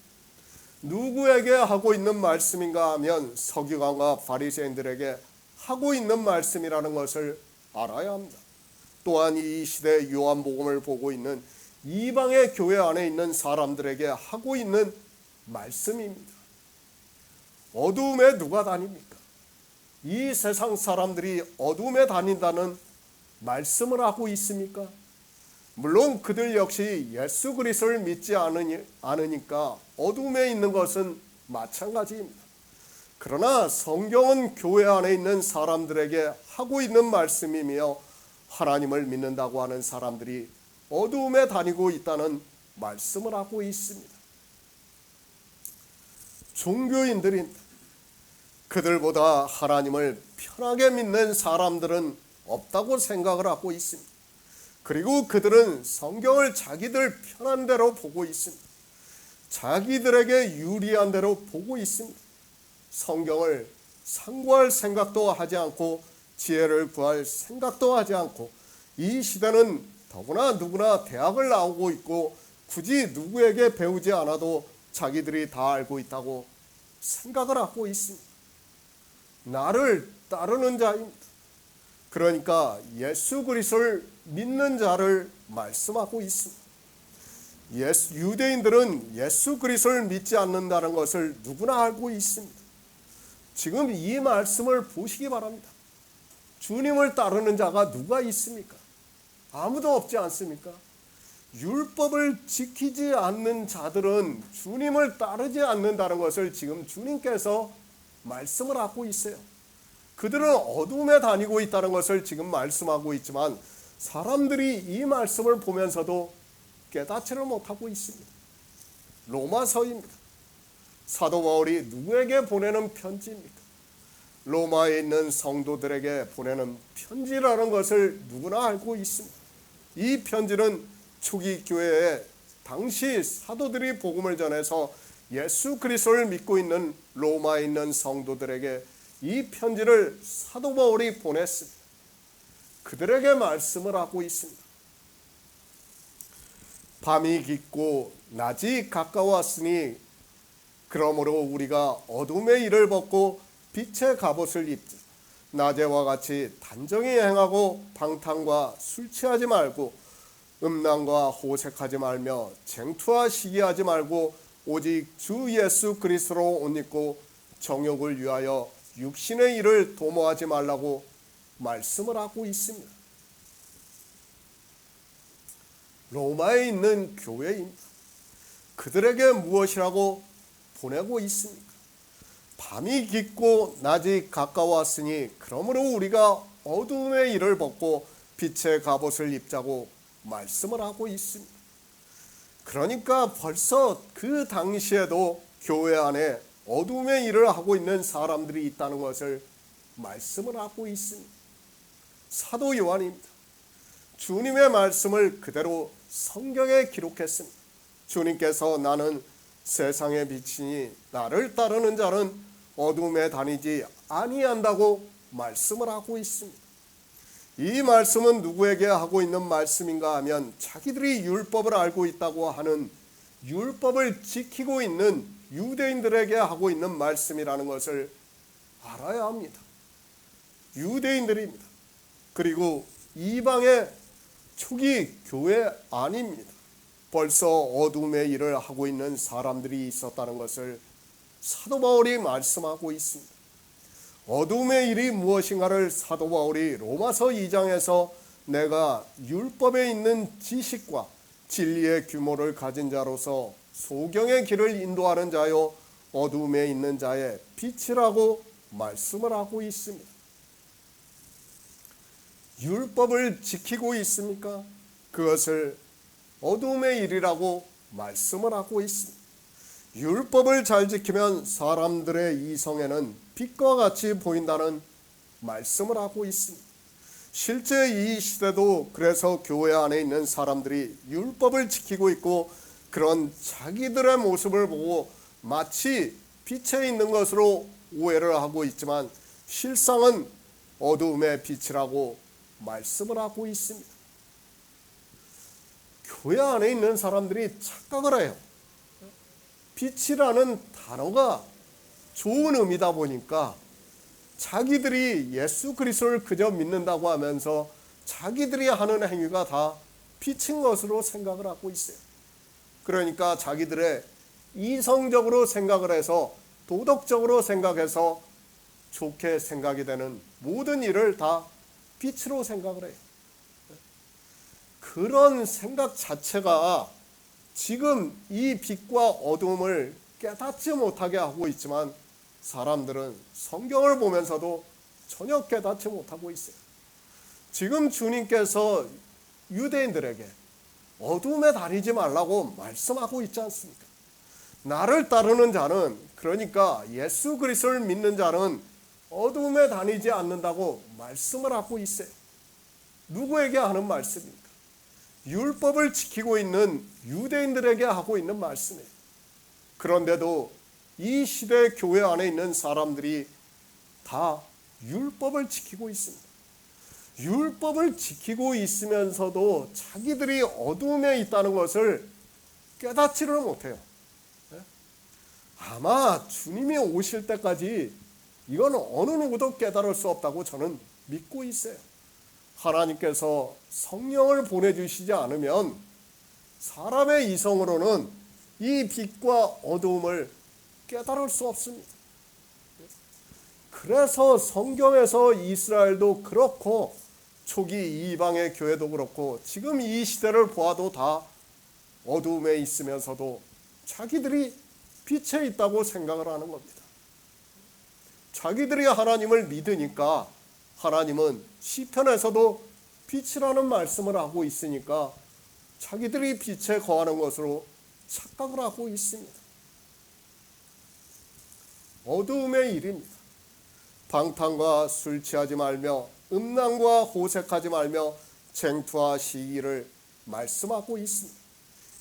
누구에게 하고 있는 말씀인가 하면 서기관과 바리새인들에게 하고 있는 말씀이라는 것을 알아야 합니다. 또한 이 시대 요한복음을 보고 있는 이방의 교회 안에 있는 사람들에게 하고 있는 말씀입니다. 어두움에 누가 다닙니까? 이 세상 사람들이 어두움에 다닌다는 말씀을 하고 있습니까? 물론 그들 역시 예수 그리스도를 믿지 않으니까 어두움에 있는 것은 마찬가지입니다. 그러나 성경은 교회 안에 있는 사람들에게 하고 있는 말씀이며 하나님을 믿는다고 하는 사람들이 어두움에 다니고 있다는 말씀을 하고 있습니다. 종교인들입니다. 그들보다 하나님을 편하게 믿는 사람들은 없다고 생각을 하고 있습니다. 그리고 그들은 성경을 자기들 편한 대로 보고 있습니다. 자기들에게 유리한 대로 보고 있습니다. 성경을 상고할 생각도 하지 않고 지혜를 구할 생각도 하지 않고 이 시대는 더구나 누구나 대학을 나오고 있고 굳이 누구에게 배우지 않아도 자기들이 다 알고 있다고 생각을 하고 있습니다. 나를 따르는 자입니다. 그러니까 예수 그리스도를 믿는 자를 말씀하고 있습니다. 유대인들은 예수 그리스도를 믿지 않는다는 것을 누구나 알고 있습니다. 지금 이 말씀을 보시기 바랍니다. 주님을 따르는 자가 누가 있습니까? 아무도 없지 않습니까? 율법을 지키지 않는 자들은 주님을 따르지 않는다는 것을 지금 주님께서 말씀을 하고 있어요. 그들은 어둠에 다니고 있다는 것을 지금 말씀하고 있지만 사람들이 이 말씀을 보면서도 깨닫지를 못하고 있습니다. 로마서입니다. 사도 바울이 누구에게 보내는 편지입니까? 로마에 있는 성도들에게 보내는 편지라는 것을 누구나 알고 있습니다. 이 편지는 초기 교회에 당시 사도들이 복음을 전해서 예수 그리스도를 믿고 있는 로마에 있는 성도들에게 이 편지를 사도 바울이 보냈습니다. 그들에게 말씀을 하고 있습니다. 밤이 깊고 낮이 가까웠으니 그러므로 우리가 어둠의 일을 벗고 빛의 갑옷을 입자. 낮에와 같이 단정히 행하고 방탕과 술 취하지 말고 음란과 호색하지 말며 쟁투와 시기하지 말고 오직 주 예수 그리스도로 옷 입고 정욕을 위하여 육신의 일을 도모하지 말라고 말씀을 하고 있습니다. 로마에 있는 교회입니다. 그들에게 무엇이라고 보내고 있습니까? 밤이 깊고 낮이 가까웠으니 그러므로 우리가 어두움의 일을 벗고 빛의 갑옷을 입자고 말씀을 하고 있습니다. 그러니까 벌써 그 당시에도 교회 안에 어둠의 일을 하고 있는 사람들이 있다는 것을 말씀을 하고 있습니다. 사도 요한입니다. 주님의 말씀을 그대로 성경에 기록했습니다. 주님께서 나는 세상의 빛이니 나를 따르는 자는 어둠에 다니지 아니한다고 말씀을 하고 있습니다. 이 말씀은 누구에게 하고 있는 말씀인가 하면 자기들이 율법을 알고 있다고 하는 율법을 지키고 있는 유대인들에게 하고 있는 말씀이라는 것을 알아야 합니다. 유대인들입니다. 그리고 이방의 초기 교회 아닙니다. 벌써 어둠의 일을 하고 있는 사람들이 있었다는 것을 사도 바울이 말씀하고 있습니다. 어둠의 일이 무엇인가를 사도 바울이 로마서 2장에서 내가 율법에 있는 지식과 진리의 규모를 가진 자로서 소경의 길을 인도하는 자요 어둠에 있는 자의 빛이라고 말씀을 하고 있습니다. 율법을 지키고 있습니까? 그것을 어둠의 일이라고 말씀을 하고 있습니다. 율법을 잘 지키면 사람들의 이성에는 빛과 같이 보인다는 말씀을 하고 있습니다. 실제 이 시대도 그래서 교회 안에 있는 사람들이 율법을 지키고 있고 그런 자기들의 모습을 보고 마치 빛에 있는 것으로 오해를 하고 있지만 실상은 어두움의 빛이라고 말씀을 하고 있습니다. 교회 안에 있는 사람들이 착각을 해요. 빛이라는 단어가 좋은 의미다 보니까 자기들이 예수 그리스도를 그저 믿는다고 하면서 자기들이 하는 행위가 다 빛인 것으로 생각을 하고 있어요. 그러니까 자기들의 이성적으로 생각을 해서 도덕적으로 생각해서 좋게 생각이 되는 모든 일을 다 빛으로 생각을 해요. 그런 생각 자체가 지금 이 빛과 어둠을 깨닫지 못하게 하고 있지만 사람들은 성경을 보면서도 전혀 깨닫지 못하고 있어요. 지금 주님께서 유대인들에게 어둠에 다니지 말라고 말씀하고 있지 않습니까? 나를 따르는 자는, 그러니까 예수 그리스도를 믿는 자는 어둠에 다니지 않는다고 말씀을 하고 있어요. 누구에게 하는 말씀입니까? 율법을 지키고 있는 유대인들에게 하고 있는 말씀이에요. 그런데도 이 시대 교회 안에 있는 사람들이 다 율법을 지키고 있습니다. 율법을 지키고 있으면서도 자기들이 어둠에 있다는 것을 깨닫지를 못해요. 아마 주님이 오실 때까지 이건 어느 누구도 깨달을 수 없다고 저는 믿고 있어요. 하나님께서 성령을 보내주시지 않으면 사람의 이성으로는 이 빛과 어두움을 깨달을 수 없습니다. 그래서 성경에서 이스라엘도 그렇고 초기 이방의 교회도 그렇고 지금 이 시대를 보아도 다 어두움에 있으면서도 자기들이 빛에 있다고 생각을 하는 겁니다. 자기들이 하나님을 믿으니까 하나님은 시편에서도 빛이라는 말씀을 하고 있으니까 자기들이 빛에 거하는 것으로 착각을 하고 있습니다. 어두움의 일입니다. 방탕과 술 취하지 말며 음란과 호색하지 말며 쟁투와 시기를 말씀하고 있습니다.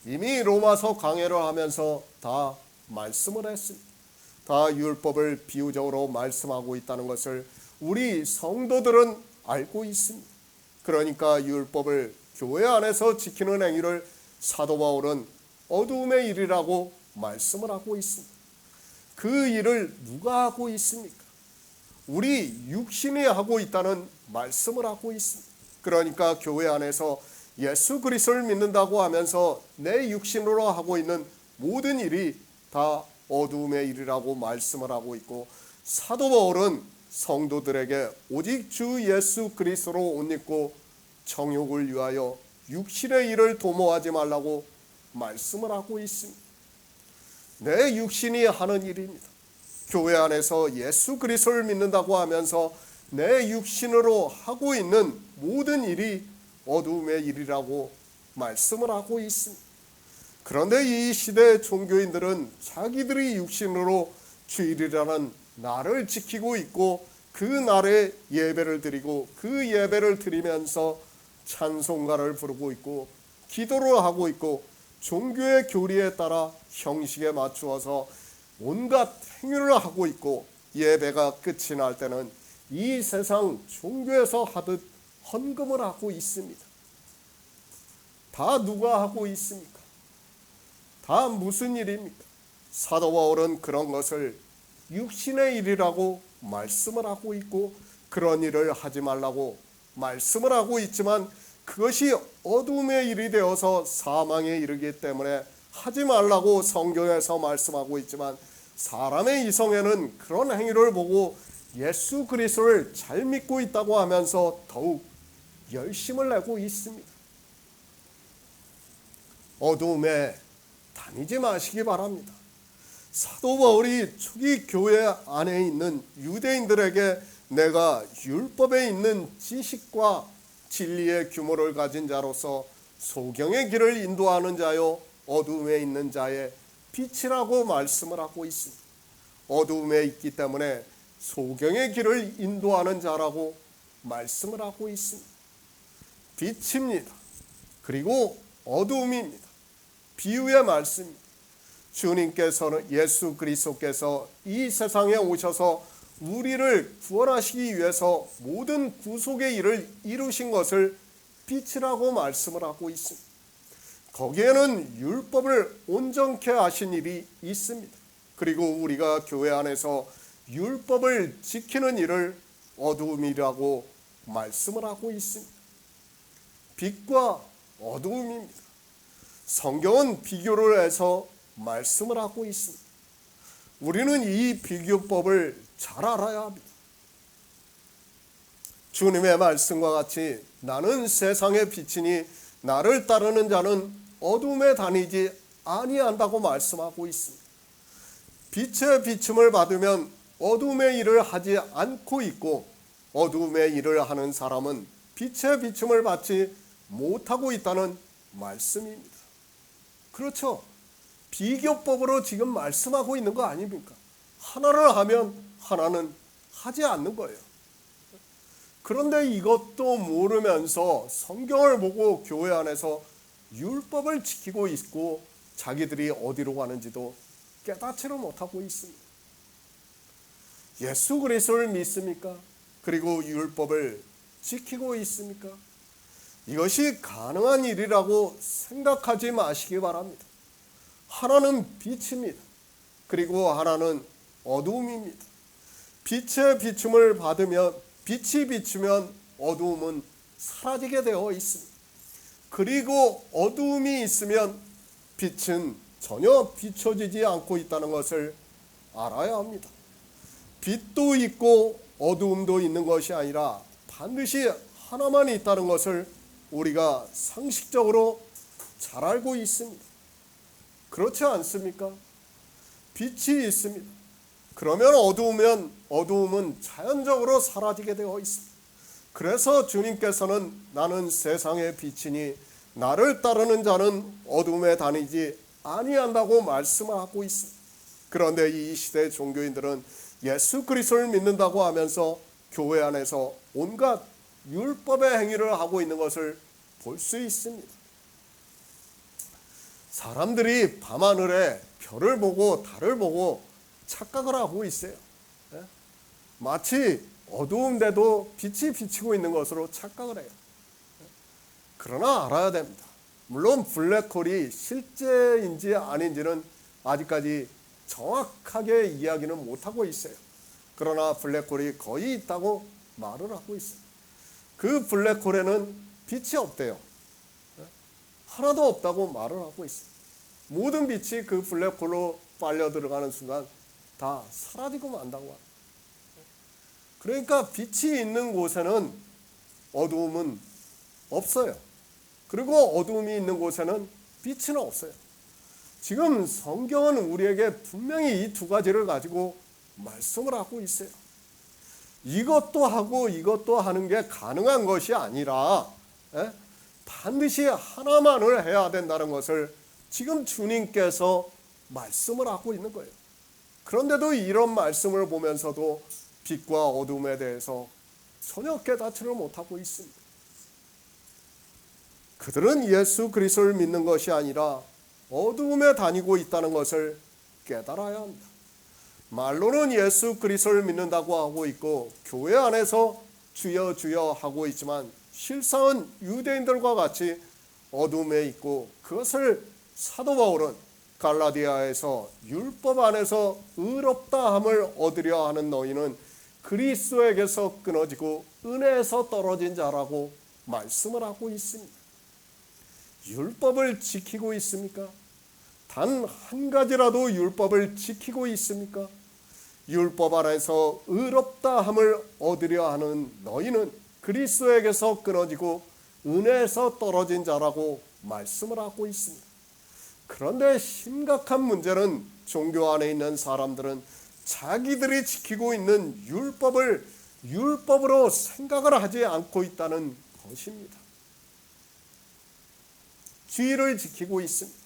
이미 로마서 강해를 하면서 다 말씀을 했습니다. 다 율법을 비유적으로 말씀하고 있다는 것을 우리 성도들은 알고 있습니다. 그러니까 율법을 교회 안에서 지키는 행위를 사도 바울은 어두움의 일이라고 말씀을 하고 있습니다. 그 일을 누가 하고 있습니까? 우리 육신이 하고 있다는 말씀을 하고 있습니다. 그러니까 교회 안에서 예수 그리스도를 믿는다고 하면서 내 육신으로 하고 있는 모든 일이 다 어두움의 일이라고 말씀을 하고 있고, 사도 바울은 성도들에게 오직 주 예수 그리스도로 옷 입고 정욕을 위하여 육신의 일을 도모하지 말라고 말씀을 하고 있습니다. 내 육신이 하는 일입니다. 교회 안에서 예수 그리스도를 믿는다고 하면서 내 육신으로 하고 있는 모든 일이 어두움의 일이라고 말씀을 하고 있습니다. 그런데 이 시대 종교인들은 자기들이 육신으로 주일이라는 날을 지키고 있고 그 날에 예배를 드리고 그 예배를 드리면서 찬송가를 부르고 있고 기도를 하고 있고 종교의 교리에 따라 형식에 맞추어서 온갖 행위를 하고 있고, 예배가 끝이 날 때는 이 세상 종교에서 하듯 헌금을 하고 있습니다. 다 누가 하고 있습니까? 다 무슨 일입니까? 사도 바울은 그런 것을 육신의 일이라고 말씀을 하고 있고 그런 일을 하지 말라고 말씀을 하고 있지만 그것이 어둠의 일이 되어서 사망에 이르기 때문에 하지 말라고 성경에서 말씀하고 있지만 사람의 이성에는 그런 행위를 보고 예수 그리스도를 잘 믿고 있다고 하면서 더욱 열심을 내고 있습니다. 어둠에 다니지 마시기 바랍니다. 사도 바울이 초기 교회 안에 있는 유대인들에게 내가 율법에 있는 지식과 진리의 규모를 가진 자로서 소경의 길을 인도하는 자요 어둠에 있는 자의 빛이라고 말씀을 하고 있습니다. 어둠에 있기 때문에 소경의 길을 인도하는 자라고 말씀을 하고 있습니다. 빛입니다. 그리고 어둠입니다. 비유의 말씀입니다. 주님께서는 예수 그리스도께서 이 세상에 오셔서 우리를 구원하시기 위해서 모든 구속의 일을 이루신 것을 빛이라고 말씀을 하고 있습니다. 거기에는 율법을 온전케 하신 일이 있습니다. 그리고 우리가 교회 안에서 율법을 지키는 일을 어두움이라고 말씀을 하고 있습니다. 빛과 어두움입니다. 성경은 비교를 해서 말씀을 하고 있습니다. 우리는 이 비교법을 잘 알아야 합니다. 주님의 말씀과 같이 나는 세상의 빛이니 나를 따르는 자는 어둠에 다니지 아니한다고 말씀하고 있습니다. 빛의 비춤을 받으면 어둠의 일을 하지 않고 있고 어둠의 일을 하는 사람은 빛의 비춤을 받지 못하고 있다는 말씀입니다. 그렇죠? 비교법으로 지금 말씀하고 있는 거 아닙니까? 하나를 하면 하나는 하지 않는 거예요. 그런데 이것도 모르면서 성경을 보고 교회 안에서 율법을 지키고 있고 자기들이 어디로 가는지도 깨닫지를 못하고 있습니다. 예수 그리스도를 믿습니까? 그리고 율법을 지키고 있습니까? 이것이 가능한 일이라고 생각하지 마시기 바랍니다. 하나는 빛입니다. 그리고 하나는 어두움입니다. 빛의 비춤을 받으면 빛이 비추면 어두움은 사라지게 되어 있습니다. 그리고 어두움이 있으면 빛은 전혀 비춰지지 않고 있다는 것을 알아야 합니다. 빛도 있고 어두움도 있는 것이 아니라 반드시 하나만 있다는 것을 우리가 상식적으로 잘 알고 있습니다. 그렇지 않습니까? 빛이 있습니다. 그러면 어두움은 자연적으로 사라지게 되어 있습니다. 그래서 주님께서는 나는 세상의 빛이니 나를 따르는 자는 어둠에 다니지 아니한다고 말씀하고 있습니다. 그런데 이 시대 종교인들은 예수 그리스도를 믿는다고 하면서 교회 안에서 온갖 율법의 행위를 하고 있는 것을 볼 수 있습니다. 사람들이 밤하늘에 별을 보고 달을 보고 착각을 하고 있어요. 마치 어두운데도 빛이 비치고 있는 것으로 착각을 해요. 그러나 알아야 됩니다. 물론 블랙홀이 실제인지 아닌지는 아직까지 정확하게 이야기는 못하고 있어요. 그러나 블랙홀이 거의 있다고 말을 하고 있어요. 그 블랙홀에는 빛이 없대요. 하나도 없다고 말을 하고 있어요. 모든 빛이 그 블랙홀로 빨려 들어가는 순간 다 사라지고 만다고 합니다. 그러니까 빛이 있는 곳에는 어두움은 없어요. 그리고 어두움이 있는 곳에는 빛은 없어요. 지금 성경은 우리에게 분명히 이 두 가지를 가지고 말씀을 하고 있어요. 이것도 하고 이것도 하는 게 가능한 것이 아니라 반드시 하나만을 해야 된다는 것을 지금 주님께서 말씀을 하고 있는 거예요. 그런데도 이런 말씀을 보면서도 빛과 어둠에 대해서 전혀 깨닫지를 못하고 있습니다. 그들은 예수 그리스도를 믿는 것이 아니라 어두움에 다니고 있다는 것을 깨달아야 합니다. 말로는 예수 그리스도를 믿는다고 하고 있고 교회 안에서 주여 주여 하고 있지만 실상은 유대인들과 같이 어둠에 있고 그것을 사도 바울은 갈라디아에서 율법 안에서 의롭다함을 얻으려 하는 너희는 그리스도에게서 끊어지고 은혜에서 떨어진 자라고 말씀을 하고 있습니다. 율법을 지키고 있습니까? 단 한 가지라도 율법을 지키고 있습니까? 율법 안에서 의롭다함을 얻으려 하는 너희는 그리스도에게서 끊어지고 은혜에서 떨어진 자라고 말씀을 하고 있습니다. 그런데 심각한 문제는 종교 안에 있는 사람들은 자기들이 지키고 있는 율법을 율법으로 생각을 하지 않고 있다는 것입니다. 주의를 지키고 있습니다.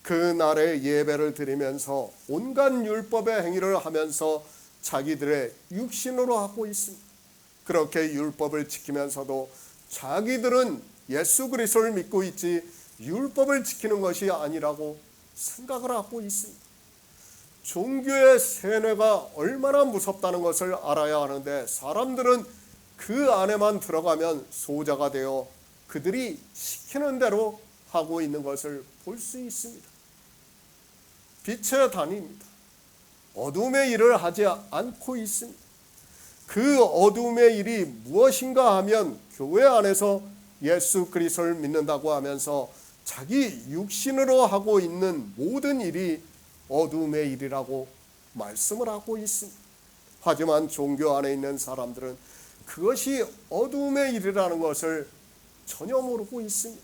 그날에 예배를 드리면서 온갖 율법의 행위를 하면서 자기들의 육신으로 하고 있습니다. 그렇게 율법을 지키면서도 자기들은 예수 그리스도를 믿고 있지 율법을 지키는 것이 아니라고 생각을 하고 있습니다. 종교의 세뇌가 얼마나 무섭다는 것을 알아야 하는데 사람들은 그 안에만 들어가면 소자가 되어 그들이 시키는 대로 하고 있는 것을 볼 수 있습니다. 빛의 단위입니다. 어둠의 일을 하지 않고 있습니다. 그 어둠의 일이 무엇인가 하면 교회 안에서 예수 그리스도를 믿는다고 하면서 자기 육신으로 하고 있는 모든 일이 어둠의 일이라고 말씀을 하고 있습니다. 하지만 종교 안에 있는 사람들은 그것이 어둠의 일이라는 것을 전혀 모르고 있습니다.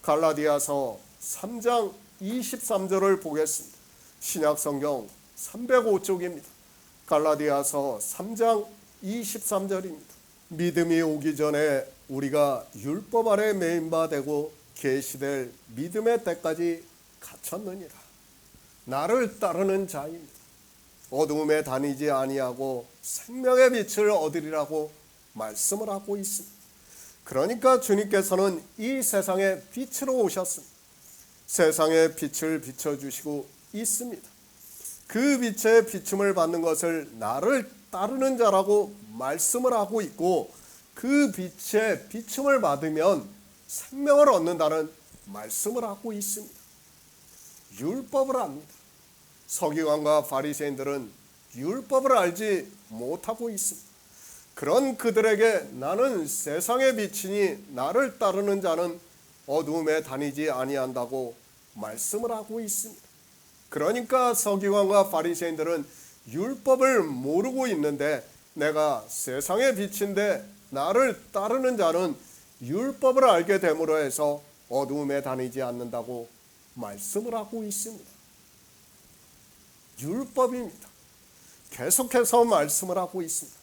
갈라디아서 3장 23절을 보겠습니다. 신약성경 305쪽입니다. 갈라디아서 3장 23절입니다. 믿음이 오기 전에 우리가 율법 아래 매인 바 되고 계시될 믿음의 때까지 갇혔느니라. 나를 따르는 자입니다. 어두움에 다니지 아니하고 생명의 빛을 얻으리라고 말씀을 하고 있습니다. 그러니까 주님께서는 이 세상의 빛으로 오셨습니다. 세상의 빛을 비춰주시고 있습니다. 그 빛의 비춤을 받는 것을 나를 따르는 자라고 말씀을 하고 있고, 그 빛의 비춤을 받으면 생명을 얻는다는 말씀을 하고 있습니다. 율법을 압니다. 서기관과 바리새인들은 율법을 알지 못하고 있습니다. 그런 그들에게 나는 세상의 빛이니 나를 따르는 자는 어두움에 다니지 아니한다고 말씀을 하고 있습니다. 그러니까 서기관과 바리새인들은 율법을 모르고 있는데, 내가 세상의 빛인데 나를 따르는 자는 율법을 알게 됨으로 해서 어두움에 다니지 않는다고 말씀을 하고 있습니다. 율법입니다. 계속해서 말씀을 하고 있습니다.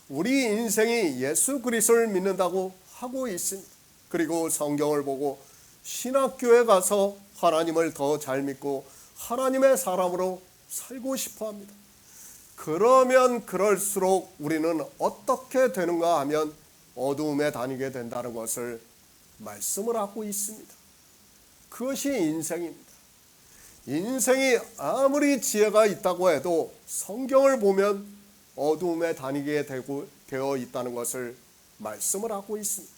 우리 인생이 예수 그리스도를 믿는다고 하고 있습니다. 그리고 성경을 보고 신학교에 가서 하나님을 더 잘 믿고 하나님의 사람으로 살고 싶어 합니다. 그러면 그럴수록 우리는 어떻게 되는가 하면 어두움에 다니게 된다는 것을 말씀을 하고 있습니다. 그것이 인생입니다. 인생이 아무리 지혜가 있다고 해도 성경을 보면 어두움에 다니게 되어 있다는 것을 말씀을 하고 있습니다.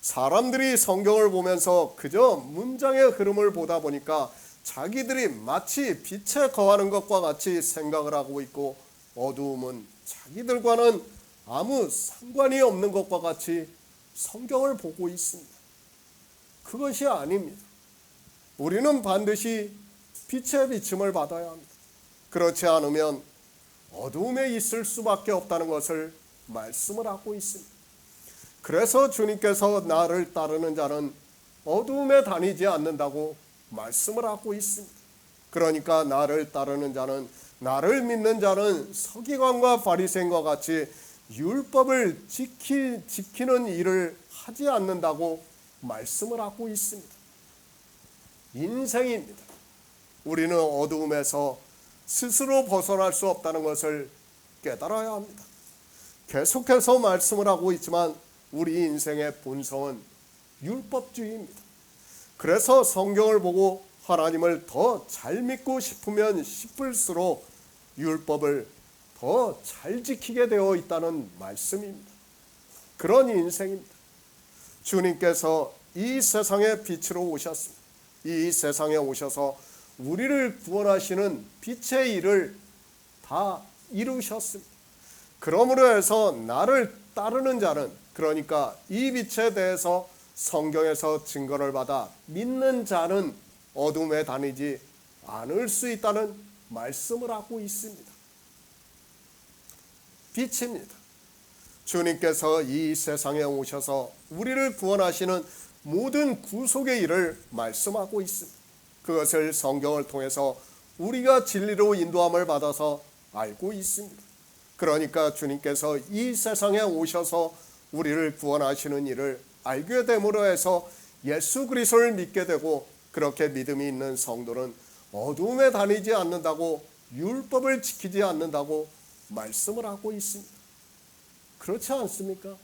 사람들이 성경을 보면서 그저 문장의 흐름을 보다 보니까 자기들이 마치 빛에 거하는 것과 같이 생각을 하고 있고, 어두움은 자기들과는 아무 상관이 없는 것과 같이 성경을 보고 있습니다. 그것이 아닙니다. 우리는 반드시 빛의 비춤을 받아야 합니다. 그렇지 않으면 어두움에 있을 수밖에 없다는 것을 말씀을 하고 있습니다. 그래서 주님께서 나를 따르는 자는 어두움에 다니지 않는다고 말씀을 하고 있습니다. 그러니까 나를 따르는 자는, 나를 믿는 자는 서기관과 바리새인과 같이 율법을 지키는 일을 하지 않는다고 말씀을 하고 있습니다. 인생입니다. 우리는 어두움에서 스스로 벗어날 수 없다는 것을 깨달아야 합니다. 계속해서 말씀을 하고 있지만 우리 인생의 본성은 율법주의입니다. 그래서 성경을 보고 하나님을 더 잘 믿고 싶으면 싶을수록 율법을 더 잘 지키게 되어 있다는 말씀입니다. 그런 인생입니다. 주님께서 이 세상의 빛으로 오셨습니다. 이 세상에 오셔서 우리를 구원하시는 빛의 일을 다 이루셨습니다. 그러므로 해서 나를 따르는 자는, 그러니까 이 빛에 대해서 성경에서 증거를 받아 믿는 자는 어둠에 다니지 않을 수 있다는 말씀을 하고 있습니다. 빛입니다. 주님께서 이 세상에 오셔서 우리를 구원하시는 모든 구속의 일을 말씀하고 있습니다. 그것을 성경을 통해서 우리가 진리로 인도함을 받아서 알고 있습니다. 그러니까 주님께서 이 세상에 오셔서 우리를 구원하시는 일을 알게 됨으로 해서 예수 그리스도를 믿게 되고, 그렇게 믿음이 있는 성도는 어두움에 다니지 않는다고, 율법을 지키지 않는다고 말씀을 하고 있습니다. 그렇지 않습니까?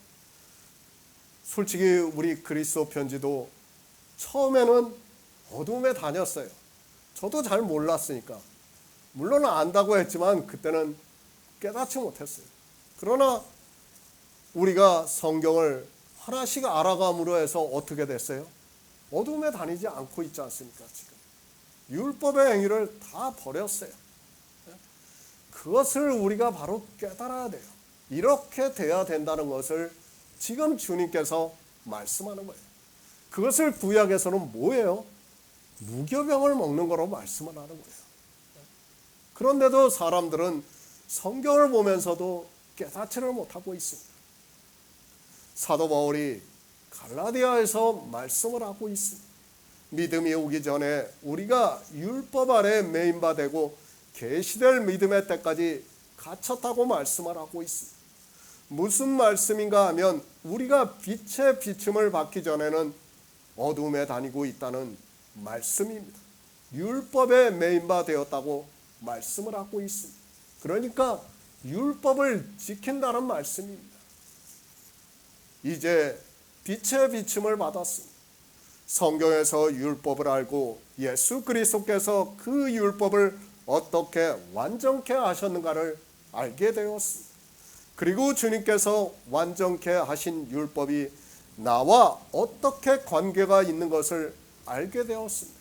솔직히 우리 그리스도 편지도 처음에는 어두움에 다녔어요. 저도 잘 몰랐으니까. 물론 안다고 했지만 그때는 깨닫지 못했어요. 그러나 우리가 성경을 하나씩 알아감으로 해서 어떻게 됐어요? 어둠에 다니지 않고 있지 않습니까? 지금 율법의 행위를 다 버렸어요. 그것을 우리가 바로 깨달아야 돼요. 이렇게 돼야 된다는 것을 지금 주님께서 말씀하는 거예요. 그것을 구약에서는 뭐예요? 무교병을 먹는 거로 말씀을 하는 거예요. 그런데도 사람들은 성경을 보면서도 깨닫지를 못하고 있습니다. 사도 바울이 갈라디아에서 말씀을 하고 있습니다. 믿음이 오기 전에 우리가 율법 아래 매인바 되고 계시될 믿음의 때까지 갇혔다고 말씀을 하고 있습니다. 무슨 말씀인가 하면 우리가 빛의 비춤을 받기 전에는 어둠에 다니고 있다는 말씀입니다. 율법에 매인바 되었다고 말씀을 하고 있습니다. 그러니까 율법을 지킨다는 말씀입니다. 이제 빛의 비춤을 받았습니다. 성경에서 율법을 알고 예수 그리스도께서 그 율법을 어떻게 완전케 하셨는가를 알게 되었습니다. 그리고 주님께서 완전케 하신 율법이 나와 어떻게 관계가 있는 것을 알게 되었습니다.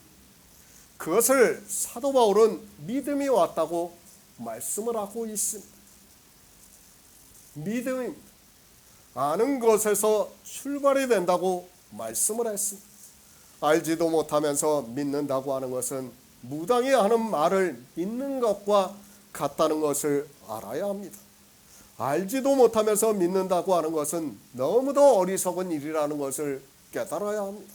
그것을 사도 바울은 믿음이 왔다고 말씀을 하고 있습니다. 믿음입니다. 아는 것에서 출발이 된다고 말씀을 했습니다. 알지도 못하면서 믿는다고 하는 것은 무당이 하는 말을 믿는 것과 같다는 것을 알아야 합니다. 알지도 못하면서 믿는다고 하는 것은 너무도 어리석은 일이라는 것을 깨달아야 합니다.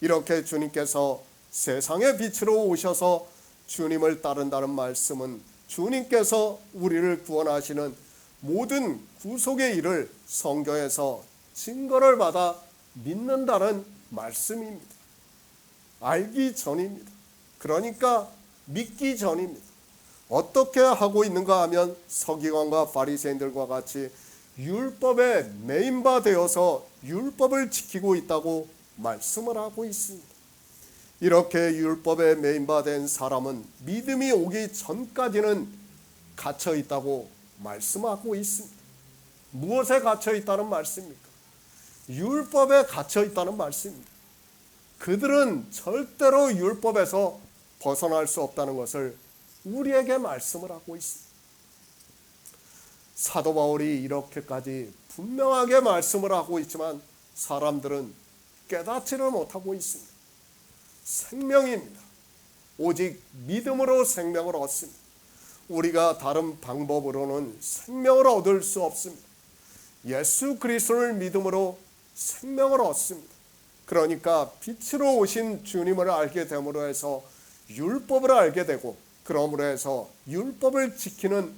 이렇게 주님께서 세상의 빛으로 오셔서 주님을 따른다는 말씀은 주님께서 우리를 구원하시는 모든 구속의 일을 성경에서 증거를 받아 믿는다는 말씀입니다. 알기 전입니다. 그러니까 믿기 전입니다. 어떻게 하고 있는가 하면 서기관과 바리새인들과 같이 율법에 매인바 되어서 율법을 지키고 있다고 말씀을 하고 있습니다. 이렇게 율법에 매인바 된 사람은 믿음이 오기 전까지는 갇혀 있다고 말씀하고 있습니다. 무엇에 갇혀 있다는 말씀입니까? 율법에 갇혀 있다는 말씀입니다. 그들은 절대로 율법에서 벗어날 수 없다는 것을 우리에게 말씀을 하고 있습니다. 사도 바울이 이렇게까지 분명하게 말씀을 하고 있지만 사람들은 깨닫지를 못하고 있습니다. 생명입니다. 오직 믿음으로 생명을 얻습니다. 우리가 다른 방법으로는 생명을 얻을 수 없습니다. 예수 그리스도를 믿음으로 생명을 얻습니다. 그러니까 빛으로 오신 주님을 알게 됨으로 해서 율법을 알게 되고 그러므로 해서 율법을 지키는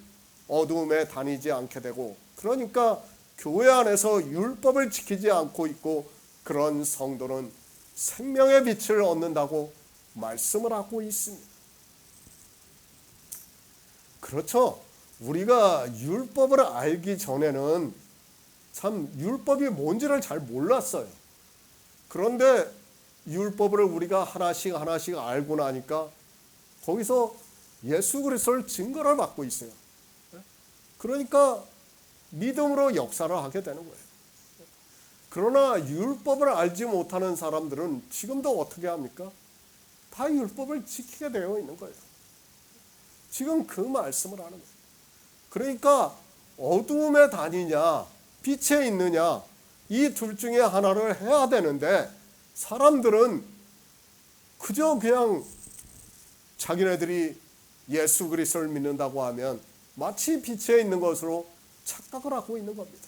어두움에 다니지 않게 되고 그러니까 교회 안에서 율법을 지키지 않고 있고 그런 성도는 생명의 빛을 얻는다고 말씀을 하고 있습니다. 그렇죠. 우리가 율법을 알기 전에는 참 율법이 뭔지를 잘 몰랐어요. 그런데 율법을 우리가 하나씩 하나씩 알고 나니까 거기서 예수 그리스도를 증거를 받고 있어요. 그러니까 믿음으로 역사를 하게 되는 거예요. 그러나 율법을 알지 못하는 사람들은 지금도 어떻게 합니까? 다 율법을 지키게 되어 있는 거예요. 지금 그 말씀을 하는 거예요. 그러니까 어두움에 다니냐 빛에 있느냐 이 둘 중에 하나를 해야 되는데 사람들은 그저 그냥 자기네들이 예수 그리스도를 믿는다고 하면 마치 빛에 있는 것으로 착각을 하고 있는 겁니다.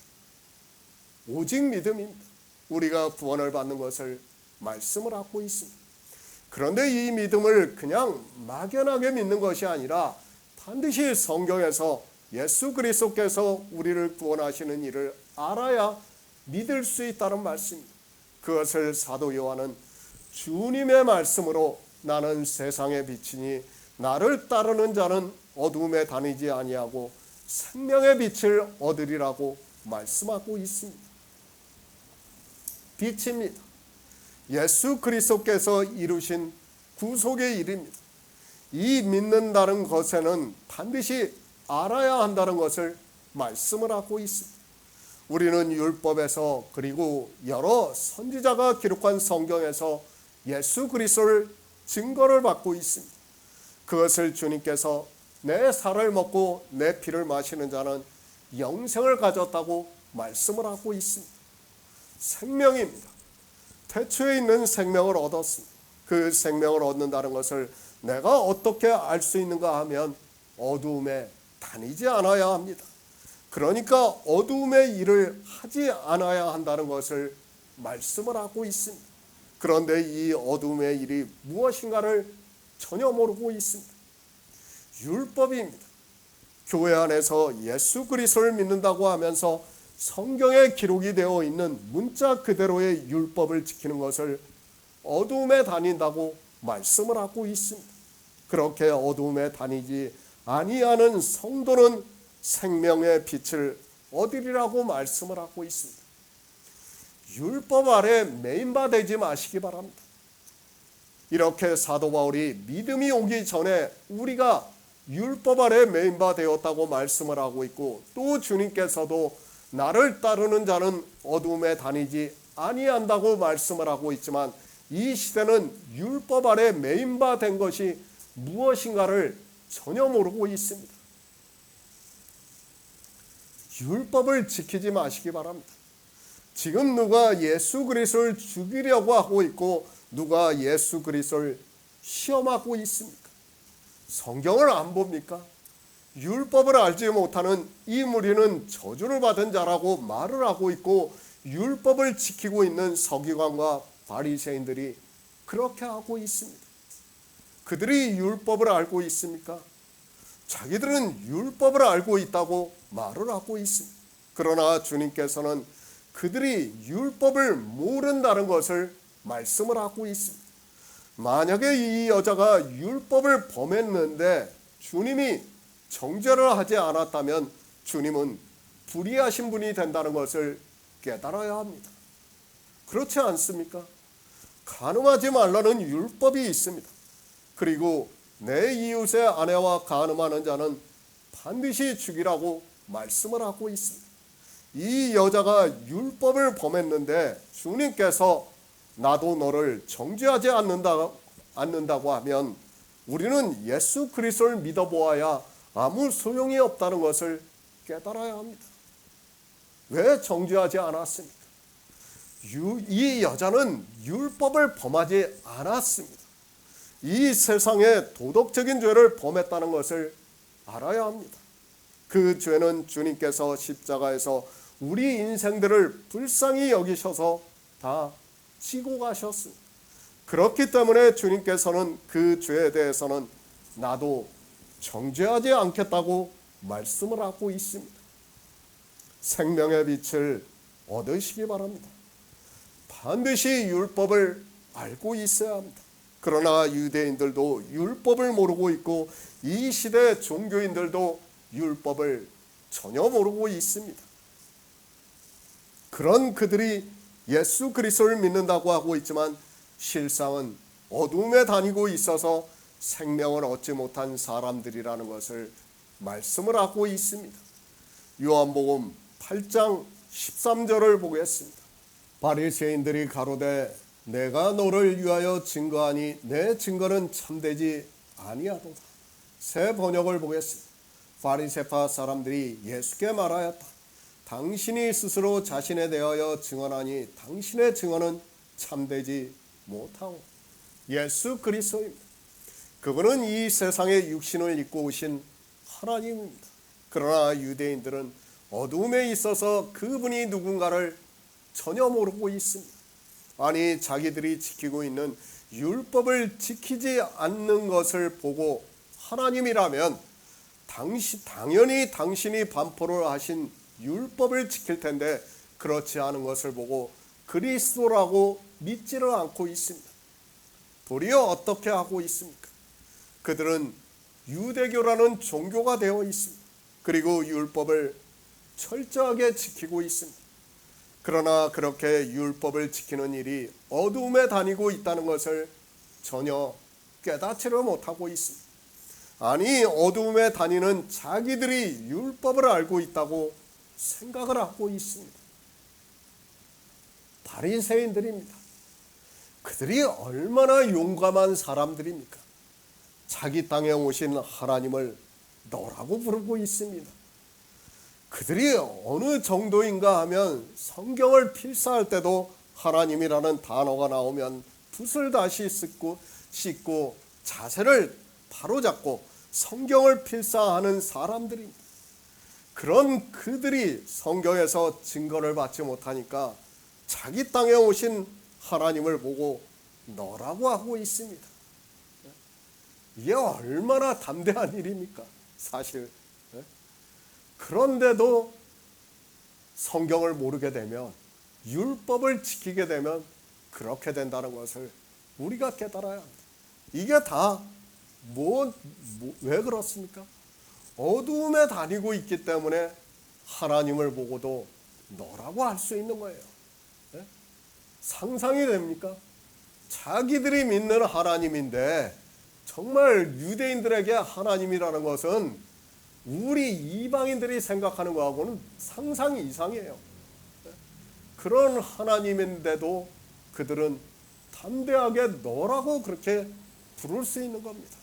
오직 믿음입니다. 우리가 구원을 받는 것을 말씀을 하고 있습니다. 그런데 이 믿음을 그냥 막연하게 믿는 것이 아니라 반드시 성경에서 예수 그리스도께서 우리를 구원하시는 일을 알아야 믿을 수 있다는 말씀입니다. 그것을 사도 요한은 주님의 말씀으로 나는 세상의 빛이니 나를 따르는 자는 어둠에 다니지 아니하고 생명의 빛을 얻으리라고 말씀하고 있습니다. 빛입니다. 예수 그리스도께서 이루신 구속의 일입니다. 이 믿는다는 것에는 반드시 알아야 한다는 것을 말씀을 하고 있습니다. 우리는 율법에서 그리고 여러 선지자가 기록한 성경에서 예수 그리스도를 증거를 받고 있습니다. 그것을 주님께서 내 살을 먹고 내 피를 마시는 자는 영생을 가졌다고 말씀을 하고 있습니다. 생명입니다. 태초에 있는 생명을 얻었습니다. 그 생명을 얻는다는 것을 내가 어떻게 알 수 있는가 하면 어두움에 다니지 않아야 합니다. 그러니까 어두움의 일을 하지 않아야 한다는 것을 말씀을 하고 있습니다. 그런데 이 어두움의 일이 무엇인가를 전혀 모르고 있습니다. 율법입니다. 교회 안에서 예수 그리스도를 믿는다고 하면서 성경에 기록이 되어 있는 문자 그대로의 율법을 지키는 것을 어두움에 다닌다고 말씀을 하고 있습니다. 그렇게 어두움에 다니지 아니하는 성도는 생명의 빛을 얻으리라고 말씀을 하고 있습니다. 율법 아래 매인바 되지 마시기 바랍니다. 이렇게 사도 바울이 믿음이 오기 전에 우리가 율법 아래 매인바 되었다고 말씀을 하고 있고, 또 주님께서도 나를 따르는 자는 어두움에 다니지 아니한다고 말씀을 하고 있지만, 이 시대는 율법 아래 매인바 된 것이 무엇인가를 전혀 모르고 있습니다. 율법을 지키지 마시기 바랍니다. 지금 누가 예수 그리스도를 죽이려고 하고 있고 누가 예수 그리스도를 시험하고 있습니까? 성경을 안 봅니까? 율법을 알지 못하는 이 무리는 저주를 받은 자라고 말을 하고 있고, 율법을 지키고 있는 서기관과 바리새인들이 그렇게 하고 있습니다. 그들이 율법을 알고 있습니까? 자기들은 율법을 알고 있다고 말을 하고 있습니다. 그러나 주님께서는 그들이 율법을 모른다는 것을 말씀을 하고 있습니다. 만약에 이 여자가 율법을 범했는데 주님이 정죄를 하지 않았다면 주님은 불의하신 분이 된다는 것을 깨달아야 합니다. 그렇지 않습니까? 간음하지 말라는 율법이 있습니다. 그리고 내 이웃의 아내와 간음하는 자는 반드시 죽이라고 말씀을 하고 있습니다. 이 여자가 율법을 범했는데 주님께서 나도 너를 정죄하지 않는다고 하면 우리는 예수 그리스도를 믿어보아야 아무 소용이 없다는 것을 깨달아야 합니다. 왜 정죄하지 않았습니까? 이 여자는 율법을 범하지 않았습니다. 이 세상에 도덕적인 죄를 범했다는 것을 알아야 합니다. 그 죄는 주님께서 십자가에서 우리 인생들을 불쌍히 여기셔서 다 지고 가셨습니다. 그렇기 때문에 주님께서는 그 죄에 대해서는 나도 정죄하지 않겠다고 말씀을 하고 있습니다. 생명의 빛을 얻으시기 바랍니다. 반드시 율법을 알고 있어야 합니다. 그러나 유대인들도 율법을 모르고 있고 이 시대 종교인들도 율법을 전혀 모르고 있습니다. 그런 그들이 예수 그리스도를 믿는다고 하고 있지만 실상은 어둠에 다니고 있어서 생명을 얻지 못한 사람들이라는 것을 말씀을 하고 있습니다. 요한복음 8장 13절을 보겠습니다. 바리새인들이 가로되 내가 너를 위하여 증거하니 내 증거는 참되지 아니하도다. 새 번역을 보겠습니다. 바리새파 사람들이 예수께 말하였다. 당신이 스스로 자신에 대하여 증언하니 당신의 증언은 참되지 못하오. 예수 그리스도입니다. 그분은 이 세상에 육신을 입고 오신 하나님입니다. 그러나 유대인들은 어둠에 있어서 그분이 누군가를 전혀 모르고 있습니다. 아니, 자기들이 지키고 있는 율법을 지키지 않는 것을 보고 하나님이라면 당연히 당신이 반포를 하신 율법을 지킬 텐데 그렇지 않은 것을 보고 그리스도라고 믿지를 않고 있습니다. 도리어 어떻게 하고 있습니까? 그들은 유대교라는 종교가 되어 있습니다. 그리고 율법을 철저하게 지키고 있습니다. 그러나 그렇게 율법을 지키는 일이 어두움에 다니고 있다는 것을 전혀 깨닫지를 못하고 있습니다. 아니, 어두움에 다니는 자기들이 율법을 알고 있다고 생각을 하고 있습니다. 바리새인들입니다. 그들이 얼마나 용감한 사람들입니까? 자기 땅에 오신 하나님을 너라고 부르고 있습니다. 그들이 어느 정도인가 하면 성경을 필사할 때도 하나님이라는 단어가 나오면 붓을 다시 씻고 자세를 바로잡고 성경을 필사하는 사람들입니다. 그런 그들이 성경에서 증거를 받지 못하니까 자기 땅에 오신 하나님을 보고 너라고 하고 있습니다. 이게 얼마나 담대한 일입니까? 사실. 그런데도 성경을 모르게 되면, 율법을 지키게 되면 그렇게 된다는 것을 우리가 깨달아야 합니다. 이게 다 왜 그렇습니까? 어두움에 다니고 있기 때문에 하나님을 보고도 너라고 할 수 있는 거예요. 상상이 됩니까? 자기들이 믿는 하나님인데 정말 유대인들에게 하나님이라는 것은 우리 이방인들이 생각하는 거하고는 상상 이상이에요. 그런 하나님인데도 그들은 담대하게 너라고 그렇게 부를 수 있는 겁니다.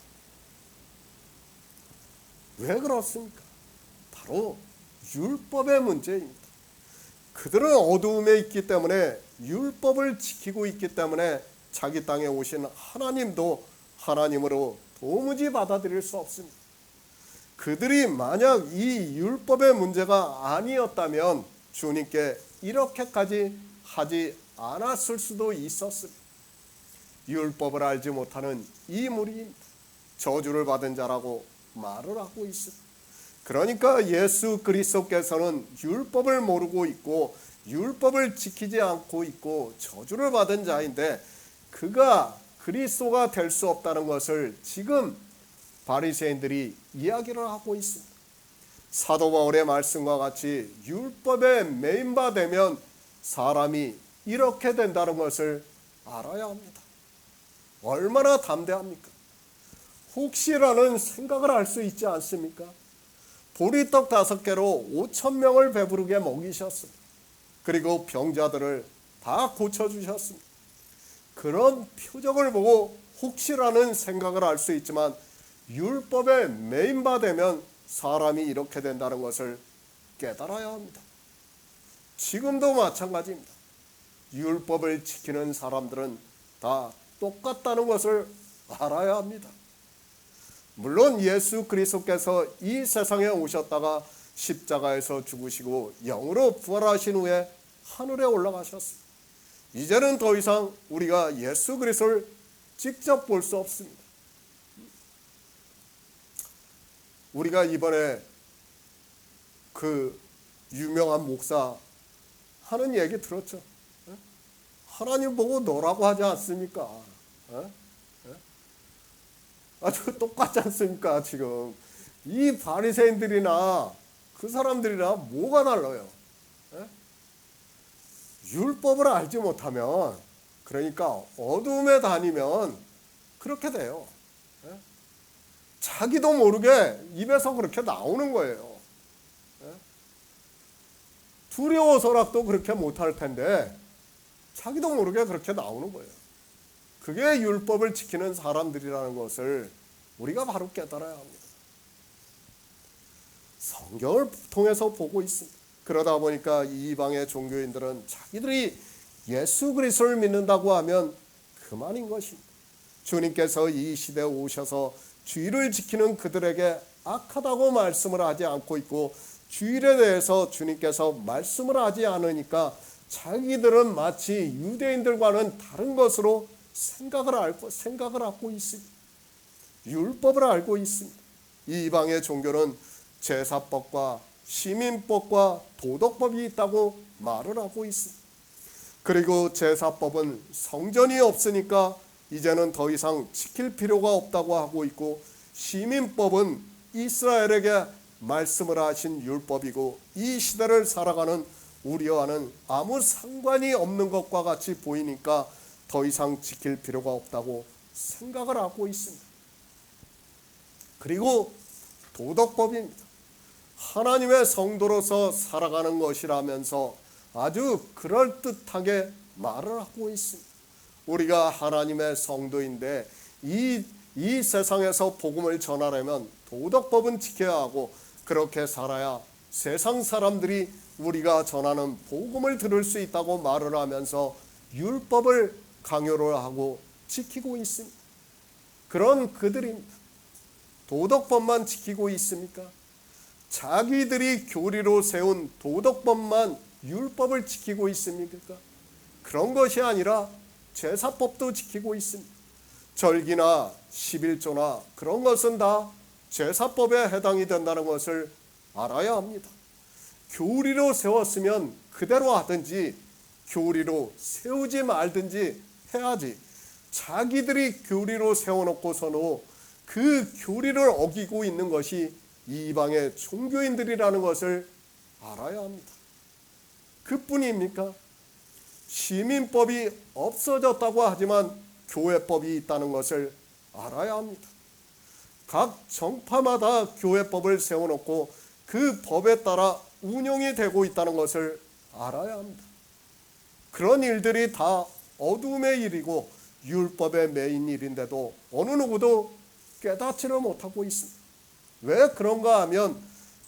왜 그렇습니까? 바로 율법의 문제입니다. 그들은 어두움에 있기 때문에, 율법을 지키고 있기 때문에 자기 땅에 오신 하나님도 하나님으로 도무지 받아들일 수 없습니다. 그들이 만약 이 율법의 문제가 아니었다면 주님께 이렇게까지 하지 않았을 수도 있었습니다. 율법을 알지 못하는 이 무리입니다. 저주를 받은 자라고 말을 하고 있습니다. 그러니까 예수 그리스도께서는 율법을 모르고 있고 율법을 지키지 않고 있고 저주를 받은 자인데 그가 그리스도가 될 수 없다는 것을 지금 바리새인들이 이야기를 하고 있습니다. 사도 바울의 말씀과 같이 율법에 매인바 되면 사람이 이렇게 된다는 것을 알아야 합니다. 얼마나 담대합니까? 혹시라는 생각을 할 수 있지 않습니까? 보리떡 5개로 5,000명을 배부르게 먹이셨습니다. 그리고 병자들을 다 고쳐주셨습니다. 그런 표적을 보고 혹시라는 생각을 할 수 있지만 율법에 매인바 되면 사람이 이렇게 된다는 것을 깨달아야 합니다. 지금도 마찬가지입니다. 율법을 지키는 사람들은 다 똑같다는 것을 알아야 합니다. 물론 예수 그리스도께서 이 세상에 오셨다가 십자가에서 죽으시고 영으로 부활하신 후에 하늘에 올라가셨습니다. 이제는 더 이상 우리가 예수 그리스도를 직접 볼 수 없습니다. 우리가 이번에 그 유명한 목사 하는 얘기 들었죠. 하나님 보고 너라고 하지 않습니까? 아주 똑같지 않습니까? 지금 이 바리새인들이나 그 사람들이나 뭐가 달라요? 율법을 알지 못하면, 그러니까 어둠에 다니면 그렇게 돼요. 자기도 모르게 입에서 그렇게 나오는 거예요. 두려워서라도 그렇게 못할 텐데 자기도 모르게 그렇게 나오는 거예요. 그게 율법을 지키는 사람들이라는 것을 우리가 바로 깨달아야 합니다. 성경을 통해서 보고 있습니다. 그러다 보니까 이방의 종교인들은 자기들이 예수 그리스도를 믿는다고 하면 그만인 것입니다. 주님께서 이 시대에 오셔서 주일을 지키는 그들에게 악하다고 말씀을 하지 않고 있고 주일에 대해서 주님께서 말씀을 하지 않으니까 자기들은 마치 유대인들과는 다른 것으로 생각을 하고 있습니다. 율법을 알고 있습니다. 이 이방의 종교는 제사법과 시민법과 도덕법이 있다고 말을 하고 있습니다. 그리고 제사법은 성전이 없으니까 이제는 더 이상 지킬 필요가 없다고 하고 있고, 시민법은 이스라엘에게 말씀을 하신 율법이고 이 시대를 살아가는 우리와는 아무 상관이 없는 것과 같이 보이니까 더 이상 지킬 필요가 없다고 생각을 하고 있습니다. 그리고 도덕법입니다. 하나님의 성도로서 살아가는 것이라면서 아주 그럴듯하게 말을 하고 있습니다. 우리가 하나님의 성도인데 이 세상에서 복음을 전하려면 도덕법은 지켜야 하고 그렇게 살아야 세상 사람들이 우리가 전하는 복음을 들을 수 있다고 말을 하면서 율법을 강요를 하고 지키고 있습니다. 그런 그들입니다. 도덕법만 지키고 있습니까? 자기들이 교리로 세운 도덕법만 율법을 지키고 있습니까? 그런 것이 아니라 제사법도 지키고 있습니다. 절기나 11조나 그런 것은 다 제사법에 해당이 된다는 것을 알아야 합니다. 교리로 세웠으면 그대로 하든지 교리로 세우지 말든지 해야지, 자기들이 교리로 세워놓고서는 그 교리를 어기고 있는 것이 이방의 종교인들이라는 것을 알아야 합니다. 그뿐입니까? 시민법이 없어졌다고 하지만 교회법이 있다는 것을 알아야 합니다. 각 정파마다 교회법을 세워놓고 그 법에 따라 운영이 되고 있다는 것을 알아야 합니다. 그런 일들이 다 어둠의 일이고 율법의 메인 일인데도 어느 누구도 깨닫지를 못하고 있습니다. 왜 그런가 하면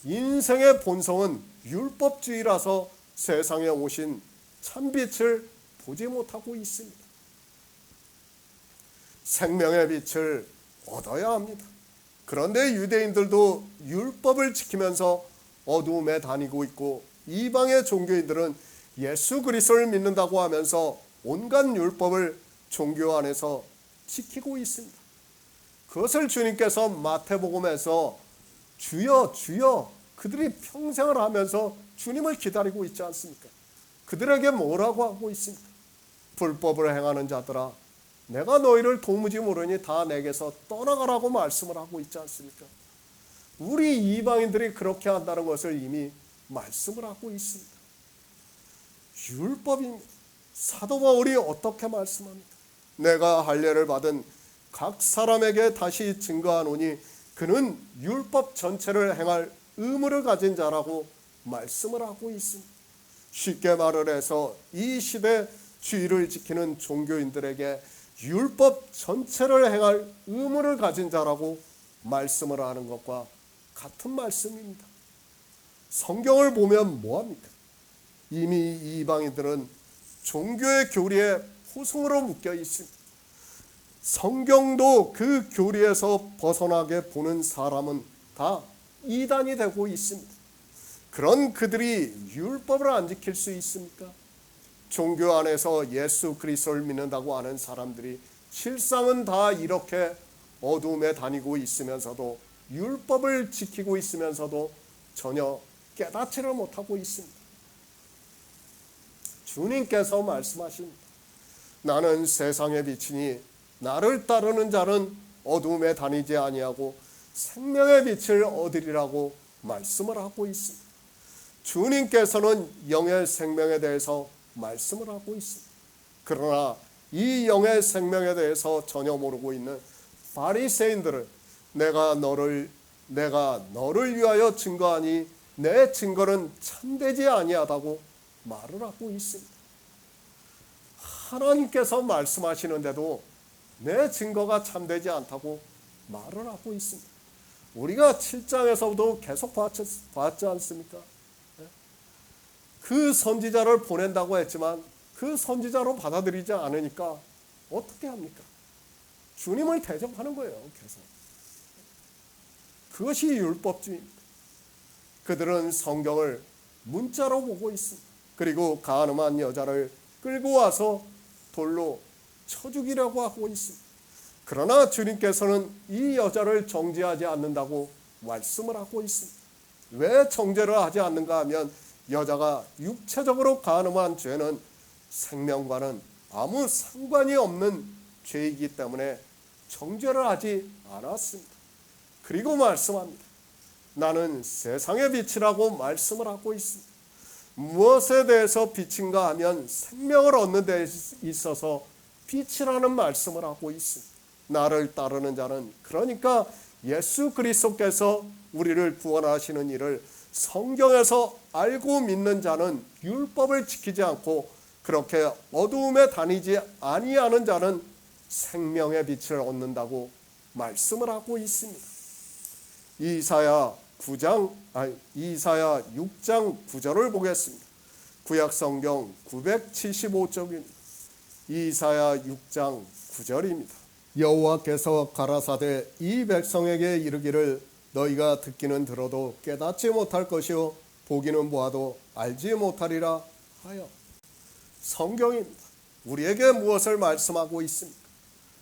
인생의 본성은 율법주의라서 세상에 오신 참빛을 보지 못하고 있습니다. 생명의 빛을 얻어야 합니다. 그런데 유대인들도 율법을 지키면서 어두움에 다니고 있고 이방의 종교인들은 예수 그리스도를 믿는다고 하면서 온갖 율법을 종교 안에서 지키고 있습니다. 그것을 주님께서 마태복음에서 주여 주여, 그들이 평생을 하면서 주님을 기다리고 있지 않습니까? 그들에게 뭐라고 하고 있습니까? 불법을 행하는 자들아, 내가 너희를 도무지 모르니 다 내게서 떠나가라고 말씀을 하고 있지 않습니까? 우리 이방인들이 그렇게 한다는 것을 이미 말씀을 하고 있습니다. 율법입니다. 사도 바울이 어떻게 말씀합니까? 내가 할례를 받은 각 사람에게 다시 증거하노니 그는 율법 전체를 행할 의무를 가진 자라고 말씀을 하고 있습니다. 쉽게 말을 해서 이 시대 주의를 지키는 종교인들에게 율법 전체를 행할 의무를 가진 자라고 말씀을 하는 것과 같은 말씀입니다. 성경을 보면 뭐합니까? 이미 이방인들은 종교의 교리에 포승으로 묶여 있습니다. 성경도 그 교리에서 벗어나게 보는 사람은 다 이단이 되고 있습니다. 그런 그들이 율법을 안 지킬 수 있습니까? 종교 안에서 예수 그리스도를 믿는다고 하는 사람들이 실상은 다 이렇게 어둠에 다니고 있으면서도 율법을 지키고 있으면서도 전혀 깨닫지를 못하고 있습니다. 주님께서 말씀하십니다. 나는 세상의 빛이니 나를 따르는 자는 어둠에 다니지 아니하고 생명의 빛을 얻으리라고 말씀을 하고 있습니다. 주님께서는 영의 생명에 대해서 말씀을 하고 있습니다. 그러나 이 영의 생명에 대해서 전혀 모르고 있는 바리새인들은 내가 너를 위하여 증거하니 내 증거는 참되지 아니하다고 말을 하고 있습니다. 하나님께서 말씀하시는데도 내 증거가 참되지 않다고 말을 하고 있습니다. 우리가 7장에서도 계속 봤지 않습니까? 그 선지자를 보낸다고 했지만 그 선지자로 받아들이지 않으니까 어떻게 합니까? 주님을 대접하는 거예요. 계속. 그것이 율법주의입니다. 그들은 성경을 문자로 보고 있습니다. 그리고 가늠한 여자를 끌고 와서 돌로 쳐 죽이려고 하고 있습니다. 그러나 주님께서는 이 여자를 정죄하지 않는다고 말씀을 하고 있습니다. 왜 정죄를 하지 않는가 하면 여자가 육체적으로 가늠한 죄는 생명과는 아무 상관이 없는 죄이기 때문에 정죄를 하지 않았습니다. 그리고 말씀합니다. 나는 세상의 빛이라고 말씀을 하고 있습니다. 무엇에 대해서 빛인가 하면 생명을 얻는 데 있어서 빛이라는 말씀을 하고 있습니다. 나를 따르는 자는, 그러니까 예수 그리스도께서 우리를 구원하시는 일을 성경에서 알고 믿는 자는 율법을 지키지 않고 그렇게 어두움에 다니지 아니하는 자는 생명의 빛을 얻는다고 말씀을 하고 있습니다. 이사야 6장 9절을 보겠습니다. 구약 성경 975쪽입니다. 이사야 6장 9절입니다. 여호와께서 가라사대 이 백성에게 이르기를 너희가 듣기는 들어도 깨닫지 못할 것이요 보기는 보아도 알지 못하리라 하여. 성경입니다. 우리에게 무엇을 말씀하고 있습니까?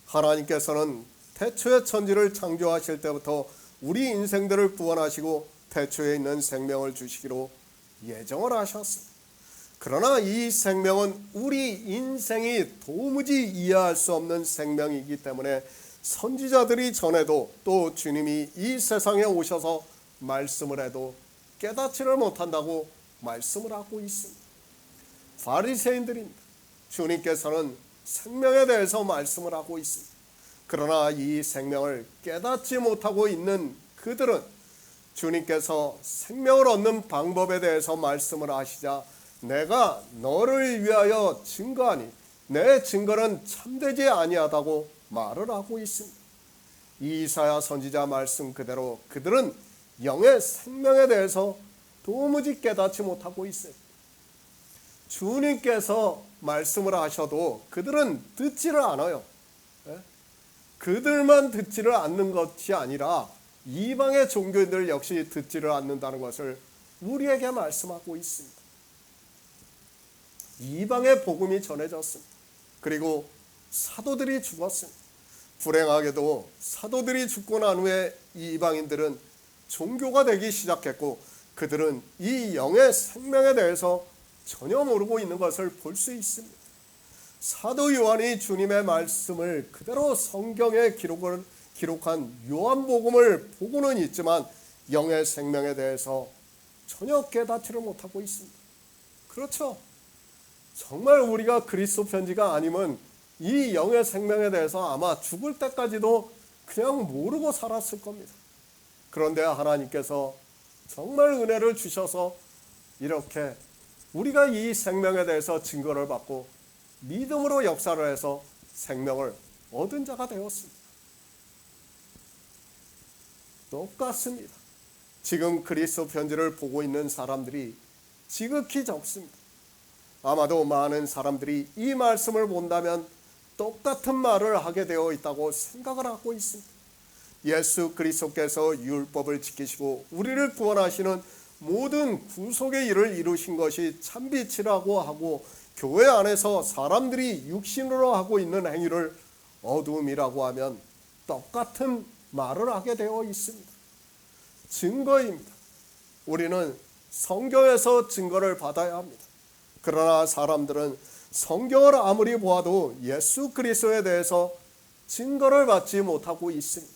하나님께서는 태초에 천지를 창조하실 때부터 우리 인생들을 구원하시고 태초에 있는 생명을 주시기로 예정을 하셨습니다. 그러나 이 생명은 우리 인생이 도무지 이해할 수 없는 생명이기 때문에 선지자들이 전해도 또 주님이 이 세상에 오셔서 말씀을 해도 깨닫지를 못한다고 말씀을 하고 있습니다. 바리새인들입니다. 주님께서는 생명에 대해서 말씀을 하고 있습니다. 그러나 이 생명을 깨닫지 못하고 있는 그들은 주님께서 생명을 얻는 방법에 대해서 말씀을 하시자 내가 너를 위하여 증거하니 내 증거는 참되지 아니하다고 말을 하고 있습니다. 이사야 선지자 말씀 그대로 그들은 영의 생명에 대해서 도무지 깨닫지 못하고 있어요. 주님께서 말씀을 하셔도 그들은 듣지를 않아요. 그들만 듣지를 않는 것이 아니라 이방의 종교인들 역시 듣지를 않는다는 것을 우리에게 말씀하고 있습니다. 이방의 복음이 전해졌습니다. 그리고 사도들이 죽었습니다. 불행하게도 사도들이 죽고 난 후에 이방인들은 종교가 되기 시작했고 그들은 이 영의 생명에 대해서 전혀 모르고 있는 것을 볼 수 있습니다. 사도 요한이 주님의 말씀을 그대로 성경에 기록한 요한복음을 보고는 있지만 영의 생명에 대해서 전혀 깨닫지를 못하고 있습니다. 그렇죠? 정말 우리가 그리스도 편지가 아니면 이 영의 생명에 대해서 아마 죽을 때까지도 그냥 모르고 살았을 겁니다. 그런데 하나님께서 정말 은혜를 주셔서 이렇게 우리가 이 생명에 대해서 증거를 받고 믿음으로 역사를 해서 생명을 얻은 자가 되었습니다. 똑같습니다. 지금 그리스도 편지를 보고 있는 사람들이 지극히 적습니다. 아마도 많은 사람들이 이 말씀을 본다면 똑같은 말을 하게 되어 있다고 생각을 하고 있습니다. 예수 그리스도께서 율법을 지키시고 우리를 구원하시는 모든 구속의 일을 이루신 것이 참빛이라고 하고 교회 안에서 사람들이 육신으로 하고 있는 행위를 어둠이라고 하면 똑같은 말을 하게 되어 있습니다. 증거입니다. 우리는 성경에서 증거를 받아야 합니다. 그러나 사람들은 성경을 아무리 보아도 예수 그리스도에 대해서 증거를 받지 못하고 있습니다.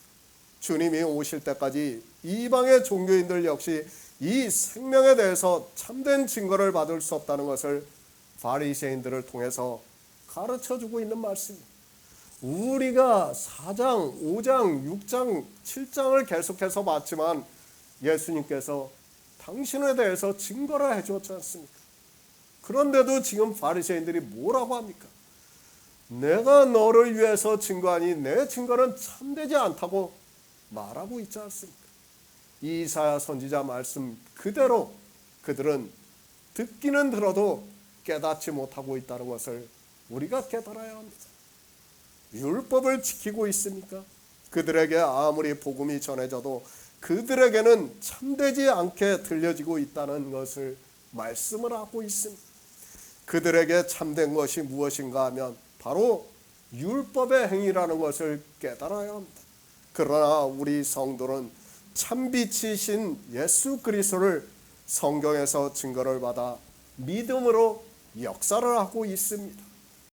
주님이 오실 때까지 이방의 종교인들 역시 이 생명에 대해서 참된 증거를 받을 수 없다는 것을 바리새인들을 통해서 가르쳐주고 있는 말씀입니다. 우리가 4장, 5장, 6장, 7장을 계속해서 봤지만 예수님께서 당신에 대해서 증거를 해주었지 않습니까? 그런데도 지금 바리새인들이 뭐라고 합니까? 내가 너를 위해서 증거하니 내 증거는 참되지 않다고 말하고 있지 않습니까? 이사야 선지자 말씀 그대로 그들은 듣기는 들어도 깨닫지 못하고 있다는 것을 우리가 깨달아야 합니다. 율법을 지키고 있습니까? 그들에게 아무리 복음이 전해져도 그들에게는 참되지 않게 들려지고 있다는 것을 말씀을 하고 있습니다. 그들에게 참된 것이 무엇인가 하면 바로 율법의 행위라는 것을 깨달아야 합니다. 그러나 우리 성도는 참빛이신 예수 그리스도를 성경에서 증거를 받아 믿음으로 역사를 하고 있습니다.